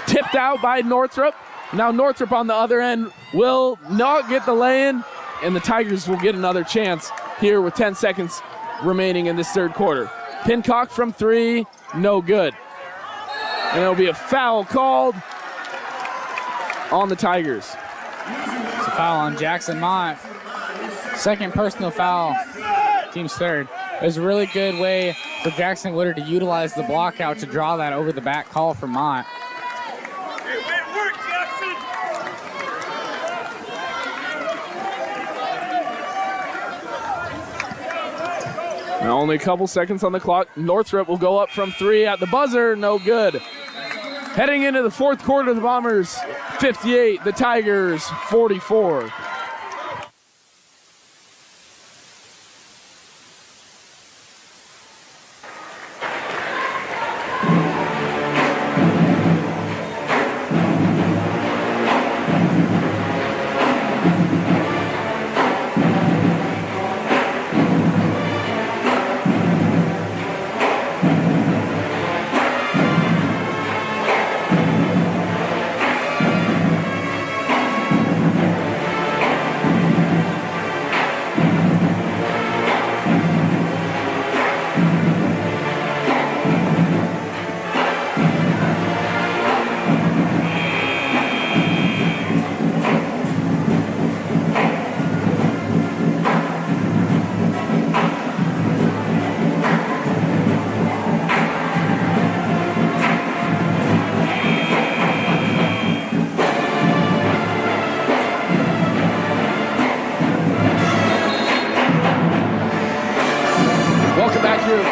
Tipped out by Northrup. Now Northrup on the other end will not get the lay-in, and the Tigers will get another chance here with 10 seconds remaining in this third quarter. Pincock from 3, no good. And it'll be a foul called on the Tigers. It's a foul on Jackson Mott. Second personal foul, team's third. It was a really good way for Jackson Woodard to utilize the block out to draw that over the back call for Mott. Now only a couple seconds on the clock. Northrup will go up from 3 at the buzzer, no good. Heading into the fourth quarter, the Bombers 58, the Tigers 44.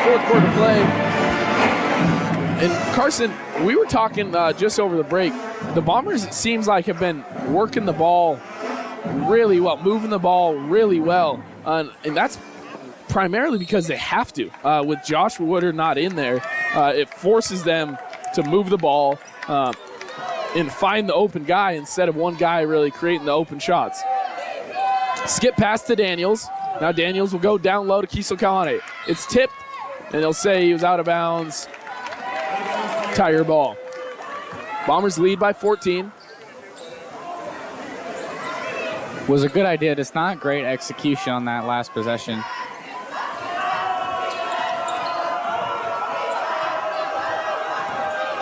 Fourth quarter play. And Carson, we were talking just over the break. The Bombers, it seems like, have been working the ball really well, moving the ball really well. And that's primarily because they have to. With Josh Woodard not in there, it forces them to move the ball and find the open guy instead of one guy really creating the open shots. Skip pass to Daniels. Now Daniels will go down low to Kiesel Kalane. It's tipped, and they'll say he was out of bounds. Tiger ball. Bombers lead by 14. Was a good idea, just not great execution on that last possession.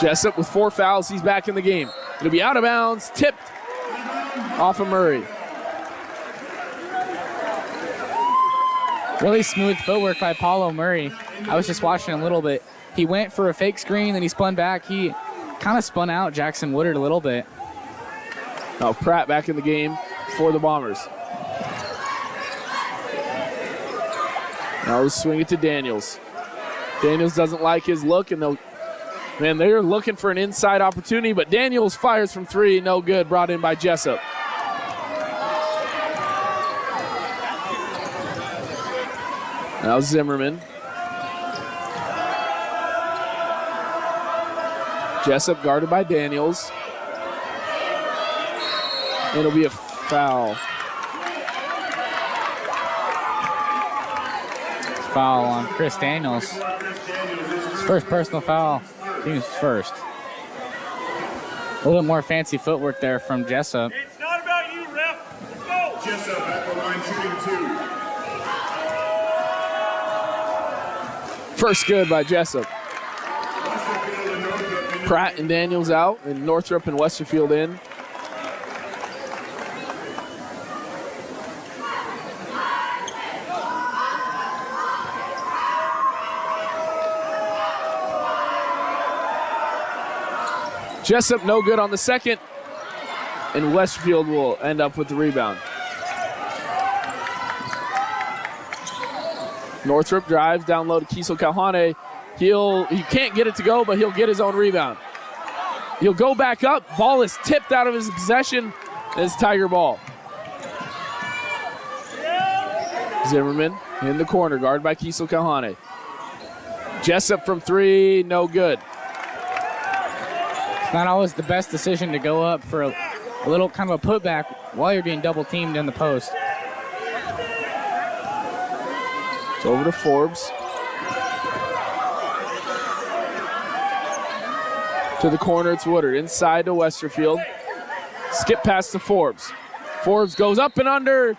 Jessup with 4 fouls. He's back in the game. It'll be out of bounds, tipped off of Murray. Really smooth footwork by Paulo Murray. I was just watching a little bit. He went for a fake screen, then he spun back. He kind of spun out Jackson Woodard a little bit. Now Pratt back in the game for the Bombers. Now let's swing it to Daniels. Daniels doesn't like his look, and they're looking for an inside opportunity, but Daniels fires from 3, no good, brought in by Jessup. Now Zimmerman. Jessup guarded by Daniels. It'll be a foul. Foul on Chris Daniels. His first personal foul. Team's first. A little bit more fancy footwork there from Jessup. It's not about you, ref. Let's go. Jessup at the line shooting 2. First good by Jessup. Pratt and Daniels out, and Northrop and Westerfield in. Jessup no good on the second, and Westerfield will end up with the rebound. Northrop drives down low to Kiesel Kalane. He can't get it to go, but he'll get his own rebound. He'll go back up. Ball is tipped out of his possession. It's Tiger ball. Zimmerman in the corner, guarded by Kiesel Kalane. Jessup from 3, no good. It's not always the best decision to go up for a little kind of a putback while you're being double teamed in the post. It's over to Forbes. To the corner, it's Woodard. Inside to Westerfield. Skip pass to Forbes. Forbes goes up and under.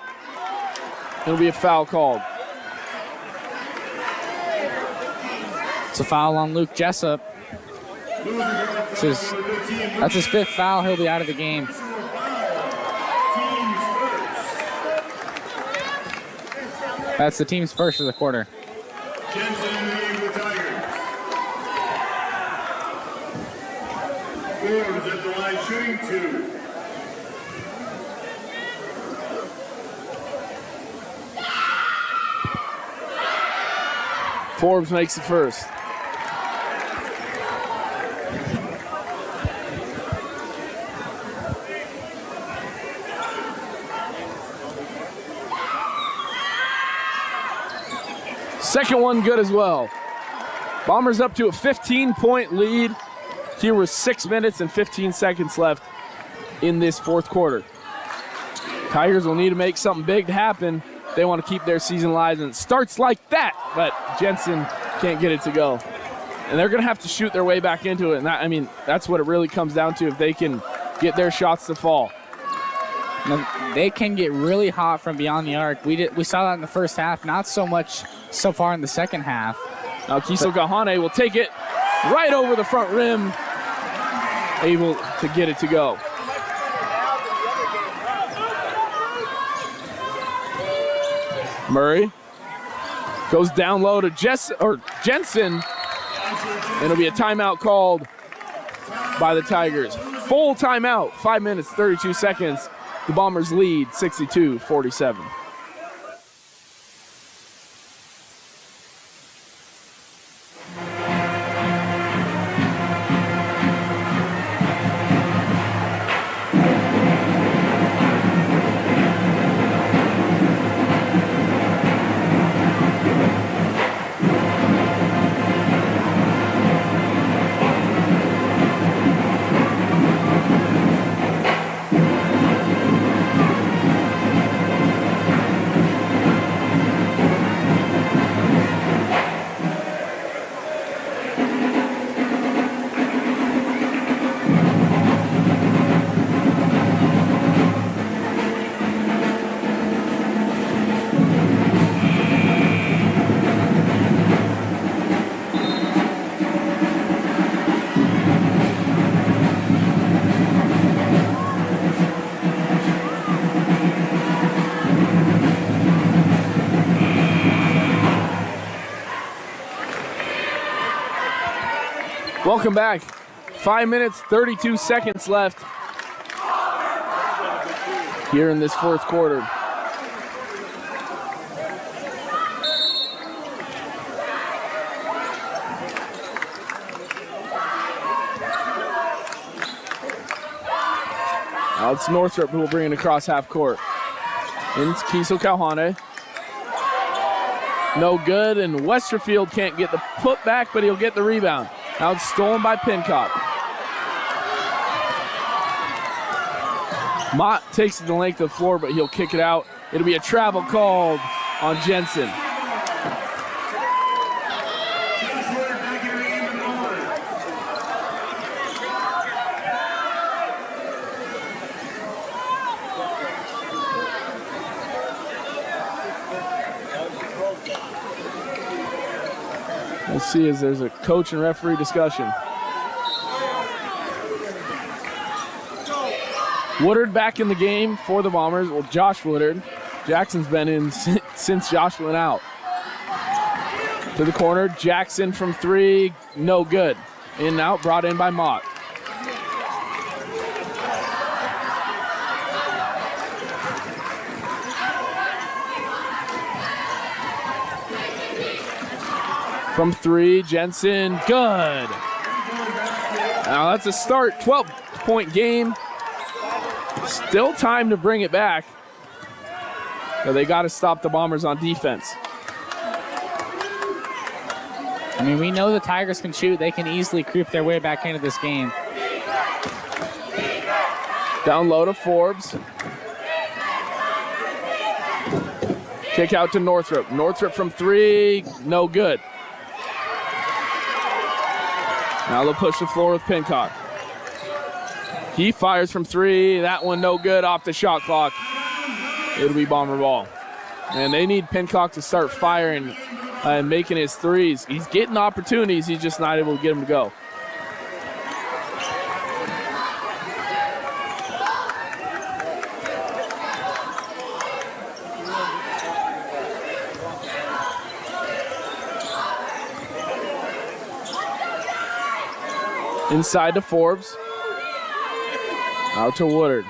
It'll be a foul called. It's a foul on Luke Jessup. That's his 5th foul. He'll be out of the game. That's the team's first of the quarter. Jensen in the game for the Tigers. Forbes at the line shooting 2. Forbes makes the first. Second one good as well. Bombers up to a 15-point lead. Here were 6 minutes and 15 seconds left in this fourth quarter. Tigers will need to make something big to happen. They want to keep their season alive, and it starts like that, but Jensen can't get it to go. And they're going to have to shoot their way back into it. And that's what it really comes down to, if they can get their shots to fall. Now, they can get really hot from beyond the arc. We saw that in the first half, not so much so far in the second half. Now Kiso Gahane will take it right over the front rim, able to get it to go. Murray goes down low to Jensen. It'll be a timeout called by the Tigers. Full timeout, 5 minutes, 32 seconds. The Bombers lead 62-47. Welcome back. 5 minutes, 32 seconds left here in this fourth quarter. Now it's Northrop who will bring it across half court. In Kiso Kauhane. No good, and Westerfield can't get the putback, but he'll get the rebound. Now it's stolen by Pincock. Mott takes it the length of the floor, but he'll kick it out. It'll be a travel called on Jensen. Let's see as there's a coach and referee discussion. Woodard back in the game for the Bombers. Well, Josh Woodard. Jackson's been in since Josh went out. To the corner, Jackson from three, no good. In and out, brought in by Mott. From three, Jensen, good. Now that's a start, 12-point game. Still time to bring it back. But they got to stop the Bombers on defense. I mean, we know the Tigers can shoot. They can easily creep their way back into this game. Down low to Forbes. Kick out to Northrop. Northrop from three, no good. Now they'll push the floor with Pincock. He fires from three. That one no good off the shot clock. It'll be Bomber ball. And they need Pincock to start firing and making his threes. He's getting opportunities. He's just not able to get them to go. Inside to Forbes. Out to Woodard.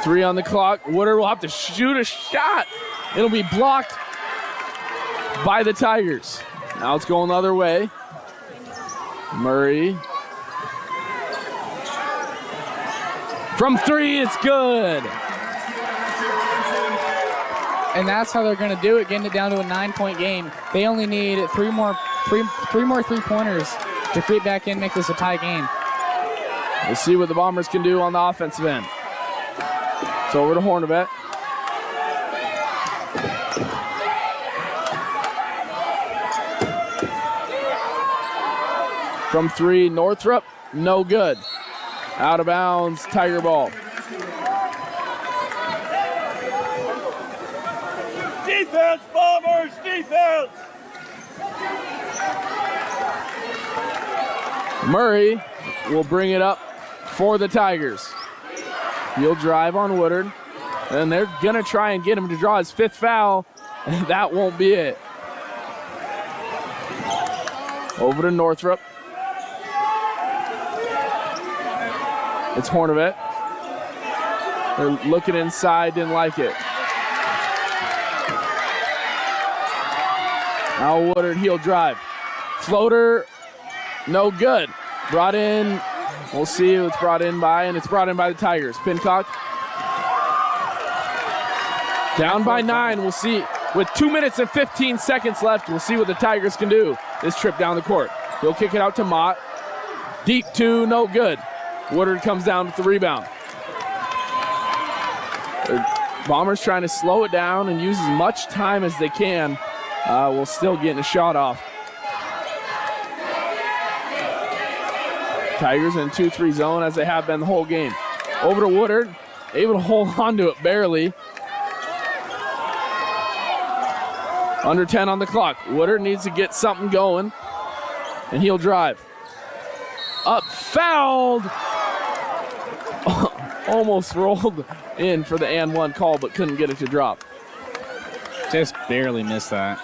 Three on the clock. Woodard will have to shoot a shot. It'll be blocked by the Tigers. Now it's going the other way. Murray. From three, it's good. And that's how they're going to do it, getting it down to a 9-point game. They only need three more three-pointers to creep back in, make this a tie game. We'll see what the Bombers can do on the offensive end. It's over to Hornevet. From three, Northrop, no good. Out of bounds, Tiger ball. Defense, Bombers, defense! Murray will bring it up for the Tigers. He'll drive on Woodard, and they're going to try and get him to draw his 5th foul, and that won't be it. Over to Northrop. It's Hornevet. They're looking inside, didn't like it. Now Woodard, he'll drive. Floater, no good. Brought in, we'll see who it's brought in by, and it's brought in by the Tigers. Pincock. Down by 9, we'll see. With 2 minutes and 15 seconds left, we'll see what the Tigers can do this trip down the court. He'll kick it out to Mott. Deep 2, no good. Woodard comes down with the rebound. The Bombers trying to slow it down and use as much time as they can while still getting a shot off. Tigers in 2-3 zone as they have been the whole game. Over to Woodard, able to hold on to it barely. Under 10 on the clock. Woodard needs to get something going, and he'll drive. Up, fouled. Almost rolled in for the and one call, but couldn't get it to drop. Just barely missed that.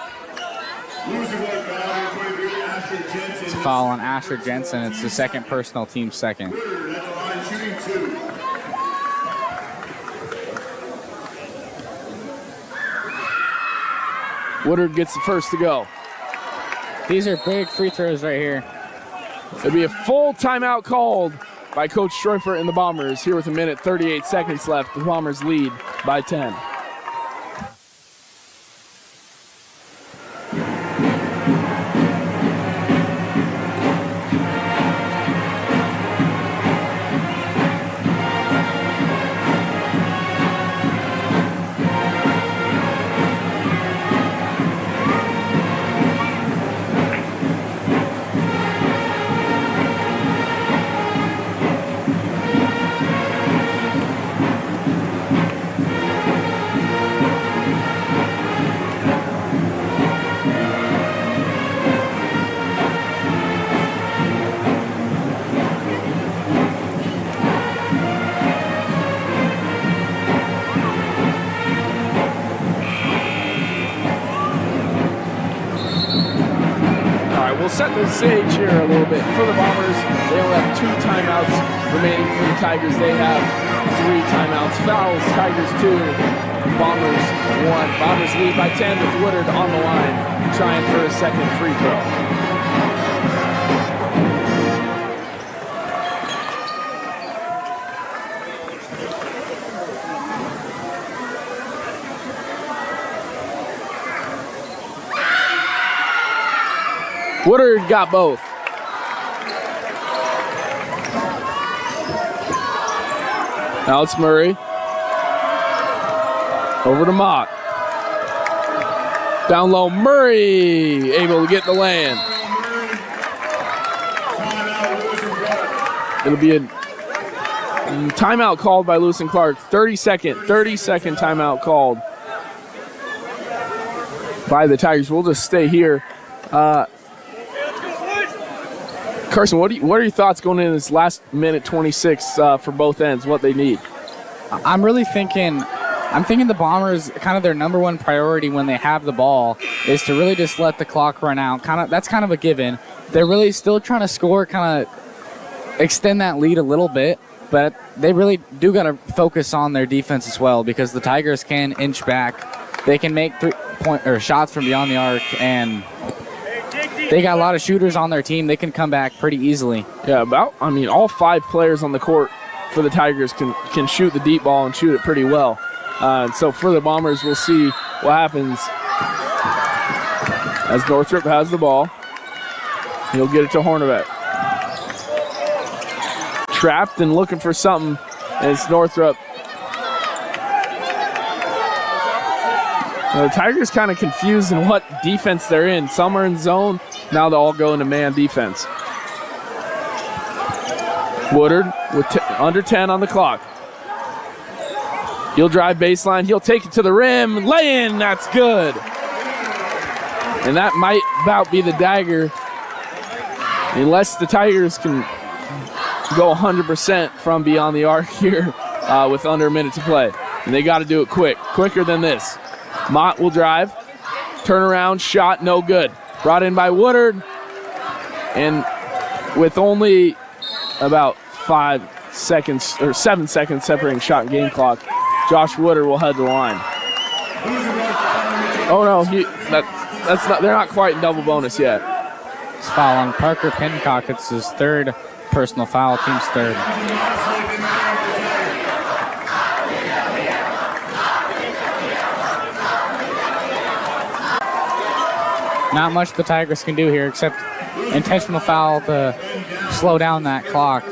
It's a foul on Asher Jensen. It's the second personal, team second. Woodard gets the first to go. These are big free throws right here. It'll be a full timeout called by Coach Streufert and the Bombers here with 1:38 seconds left. The Bombers lead by 10. Set the stage here a little bit. For the Bombers, they only have 2 timeouts remaining. For the Tigers, they have 3 timeouts. Fouls, Tigers 2, Bombers 1. Bombers lead by 10 with Woodard on the line, trying for a second free throw. Woodard got both. Now it's Murray. Over to Mott. Down low, Murray able to get the land. It'll be a timeout called by Lewis and Clark. 30-second timeout called by the Tigers. We'll just stay here. Carson, what are your thoughts going into this last minute 26 for both ends, what they need? I'm thinking the Bombers, kind of their number one priority when they have the ball is to really just let the clock run out. That's kind of a given. They're really still trying to score, kind of extend that lead a little bit, but they really do got to focus on their defense as well, because the Tigers can inch back. They can make 3-point shots from beyond the arc, and they got a lot of shooters on their team. They can come back pretty easily. Yeah, all 5 players on the court for the Tigers can shoot the deep ball and shoot it pretty well. And so for the Bombers, we'll see what happens as Northrop has the ball. He'll get it to Hornbeck. Trapped and looking for something as Northrop. The Tigers kind of confused in what defense they're in. Some are in zone. Now they'll all go into man defense. Woodard with under 10 on the clock. He'll drive baseline. He'll take it to the rim. Lay in. That's good. And that might about be the dagger, unless the Tigers can go 100% from beyond the arc here with under a minute to play. And they got to do it quicker than this. Mott will drive. Turnaround shot, no good. Brought in by Woodard. And with only about 5 seconds or 7 seconds separating shot and game clock, Josh Woodard will head to the line. Oh no, that's not. They're not quite in double bonus yet. It's foul on Parker Pincock. It's his 3rd personal foul, team's 3rd. Not much the Tigers can do here except intentional foul to slow down that clock.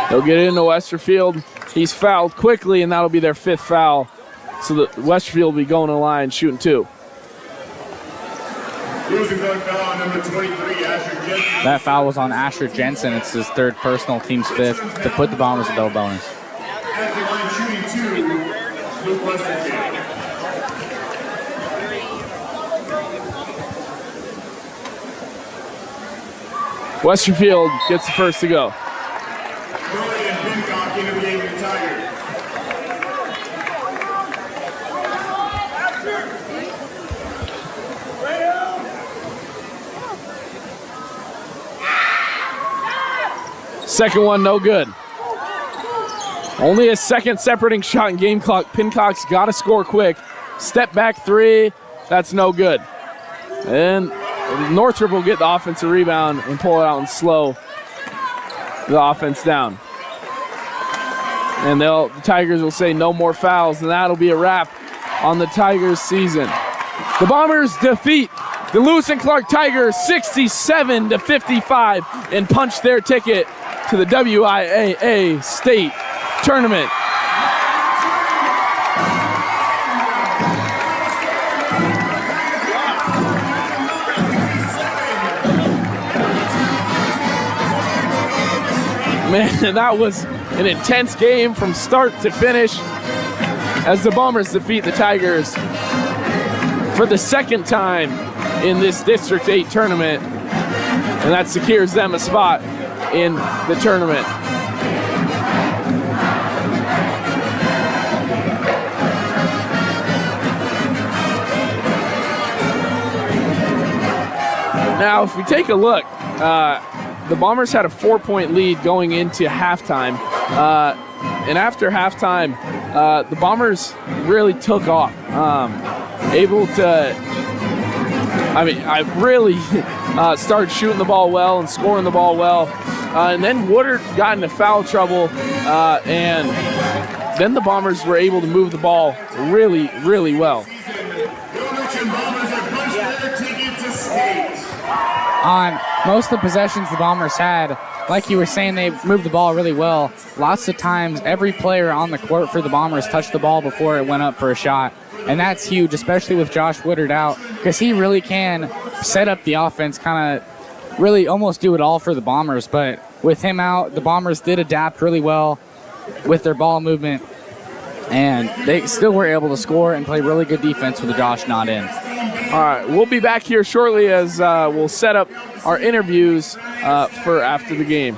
They'll get it into Westerfield. He's fouled quickly, and that'll be their 5th foul. So the Westerfield will be going to the line, shooting 2. That foul was on Asher Jensen. It's his 3rd personal, team's 5th, to put the Bombers in double bonus. Westerfield gets the first to go. Second one, no good. Only a 2nd separating shot in game clock. Pincock's got to score quick. Step back 3, that's no good. And Northrop will get the offensive rebound and pull it out and slow the offense down. And the Tigers will say no more fouls, and that'll be a wrap on the Tigers season. The Bombers defeat the Lewis and Clark Tigers 67-55 and punch their ticket to the WIAA state tournament. Man, that was an intense game from start to finish as the Bombers defeat the Tigers for the 2nd time in this District 8 tournament, and that secures them a spot in the tournament. Now, if we take a look, the Bombers had a 4-point lead going into halftime. And after halftime, the Bombers really took off. Able to, I really started shooting the ball well and scoring the ball well. And then Woodard got into foul trouble. And then the Bombers were able to move the ball really, really well. On most of the possessions the Bombers had, like you were saying, they moved the ball really well. Lots of times, every player on the court for the Bombers touched the ball before it went up for a shot. And that's huge, especially with Josh Woodard out, because he really can set up the offense, kind of really almost do it all for the Bombers. But with him out, the Bombers did adapt really well with their ball movement, and they still were able to score and play really good defense with Josh not in. All right, we'll be back here shortly as we'll set up our interviews for after the game.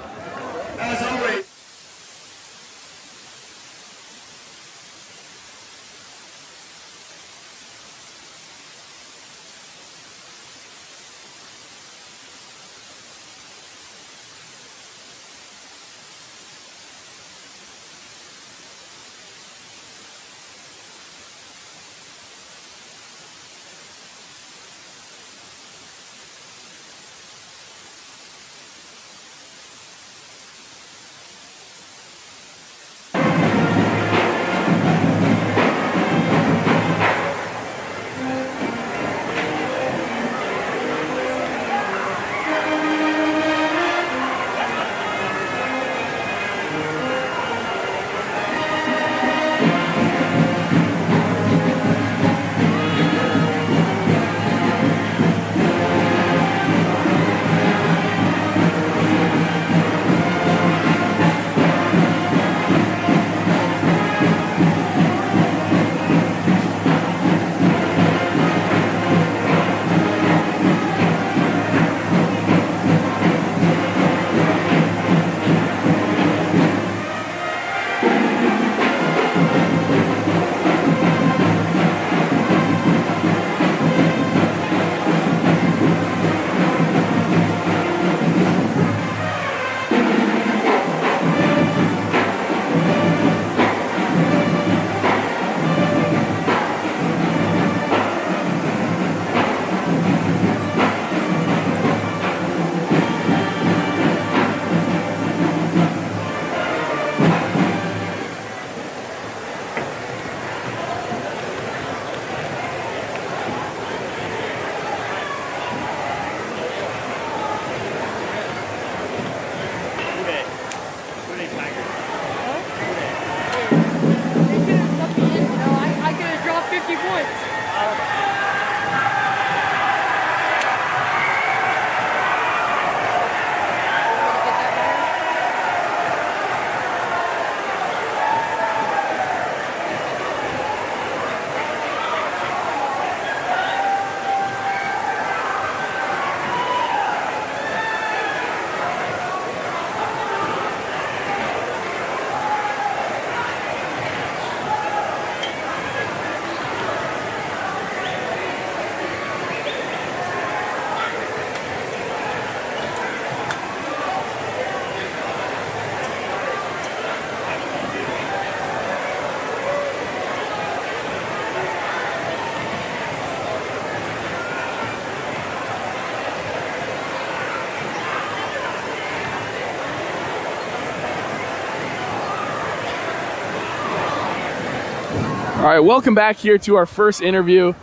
All right, welcome back here to our first interview.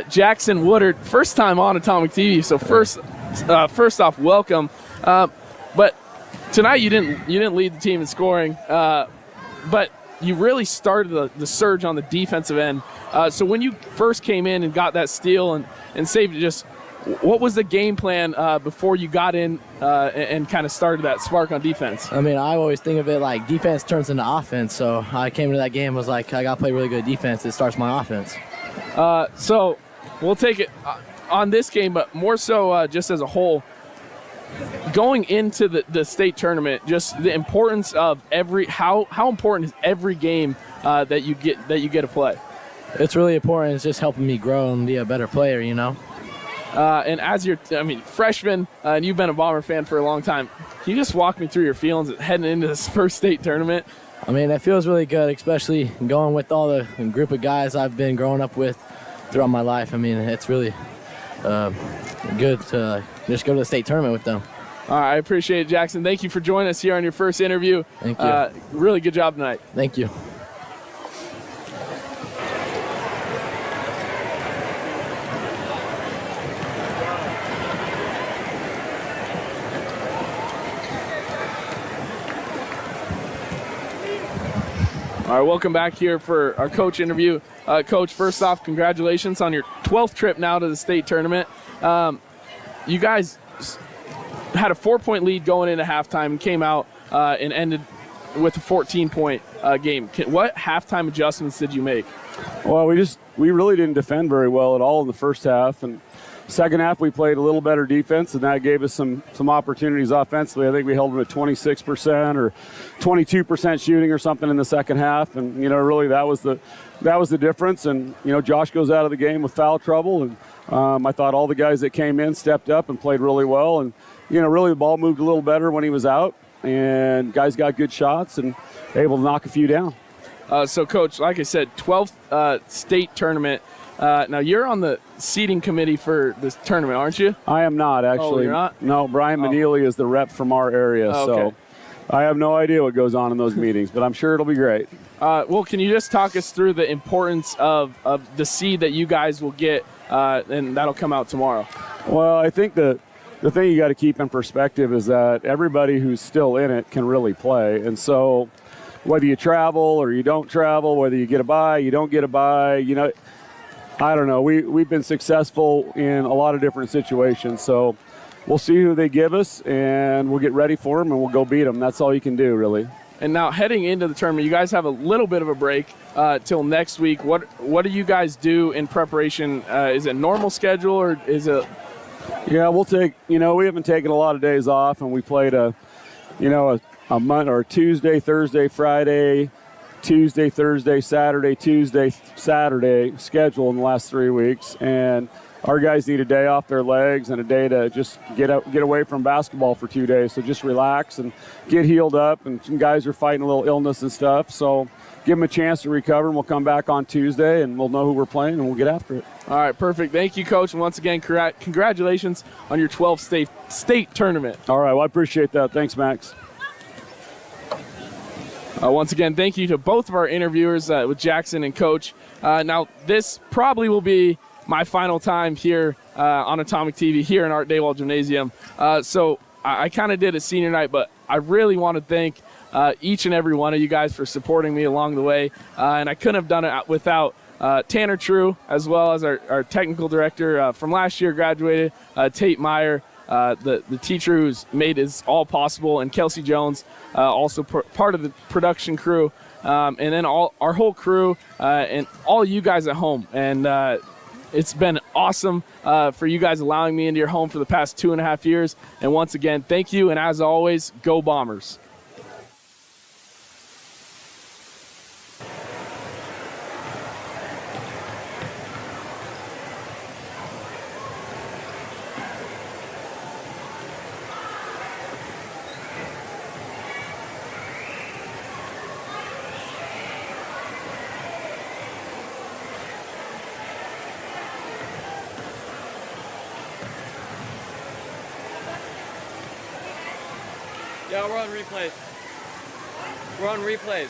Jackson Woodard, first time on Atomic TV, so first off, welcome. But tonight you didn't lead the team in scoring, but you really started the surge on the defensive end. So when you first came in and got that steal and saved it, just what was the game plan before you got in and kind of started that spark on defense? I mean, I always think of it like defense turns into offense. So I came into that game was like, I got to play really good defense. It starts my offense. So we'll take it on this game, but more so just as a whole. Going into the state tournament, just the importance of how important is every game that you get to play? It's really important. It's just helping me grow and be a better player, you know. And as you're, freshman, and you've been a Bomber fan for a long time, can you just walk me through your feelings heading into this first state tournament? I mean, it feels really good, especially going with all the group of guys I've been growing up with throughout my life. I mean, it's really good to just go to the state tournament with them. All right, I appreciate it, Jackson. Thank you for joining us here on your first interview. Thank you. Really good job tonight. Thank you. All right, welcome back here for our coach interview. Coach, first off, congratulations on your 12th trip now to the state tournament. You guys had a 4-point lead going into halftime and came out and ended with a 14-point game. What halftime adjustments did you make? Well, we really didn't defend very well at all in the first half, and second half we played a little better defense, and that gave us some opportunities offensively. I think we held them at 26% or 22% shooting or something in the second half, and really that was the difference. And Josh goes out of the game with foul trouble, and I thought all the guys that came in stepped up and played really well, and really the ball moved a little better when he was out, and guys got good shots and able to knock a few down. So, Coach, like I said, 12th state tournament. Now, you're on the seating committee for this tournament, aren't you? I am not, actually. Oh, you're not? No, Brian Manili is the rep from our area, okay. So I have no idea what goes on in those meetings, but I'm sure it'll be great. Well, can you just talk us through the importance of the seed that you guys will get, and that'll come out tomorrow? Well, I think the thing you got to keep in perspective is that everybody who's still in it can really play. And so whether you travel or you don't travel, whether you get a bye, you don't get a bye, I don't know. We've been successful in a lot of different situations. So we'll see who they give us, and we'll get ready for them, and we'll go beat them. That's all you can do, really. And now heading into the tournament, you guys have a little bit of a break till next week. What do you guys do in preparation? Is it normal schedule or is it? Yeah, we'll take. We haven't taken a lot of days off, and we played a month or Tuesday, Thursday, Friday, Tuesday, Thursday, Saturday, Tuesday, Saturday schedule in the last 3 weeks, and our guys need a day off their legs and a day to just get away from basketball for 2 days. So just relax and get healed up. And some guys are fighting a little illness and stuff. So give them a chance to recover, and we'll come back on Tuesday, and we'll know who we're playing, and we'll get after it. All right, perfect. Thank you, Coach. And once again, congratulations on your 12th state tournament. All right, well, I appreciate that. Thanks, Max. Once again, thank you to both of our interviewers with Jackson and Coach. Now, this probably will be my final time here on Atomic TV here in Art Dawald Gymnasium. So I kind of did a senior night, but I really want to thank each and every one of you guys for supporting me along the way. And I couldn't have done it without Tanner True, as well as our technical director from last year graduated, Tate Meyer, the teacher who's made this all possible, and Kelsey Jones, also part of the production crew, and then our whole crew and all you guys at home. And it's been awesome for you guys allowing me into your home for the past 2.5 years. And once again, thank you. And as always, go Bombers. Yeah, we're on replays. We're on replays.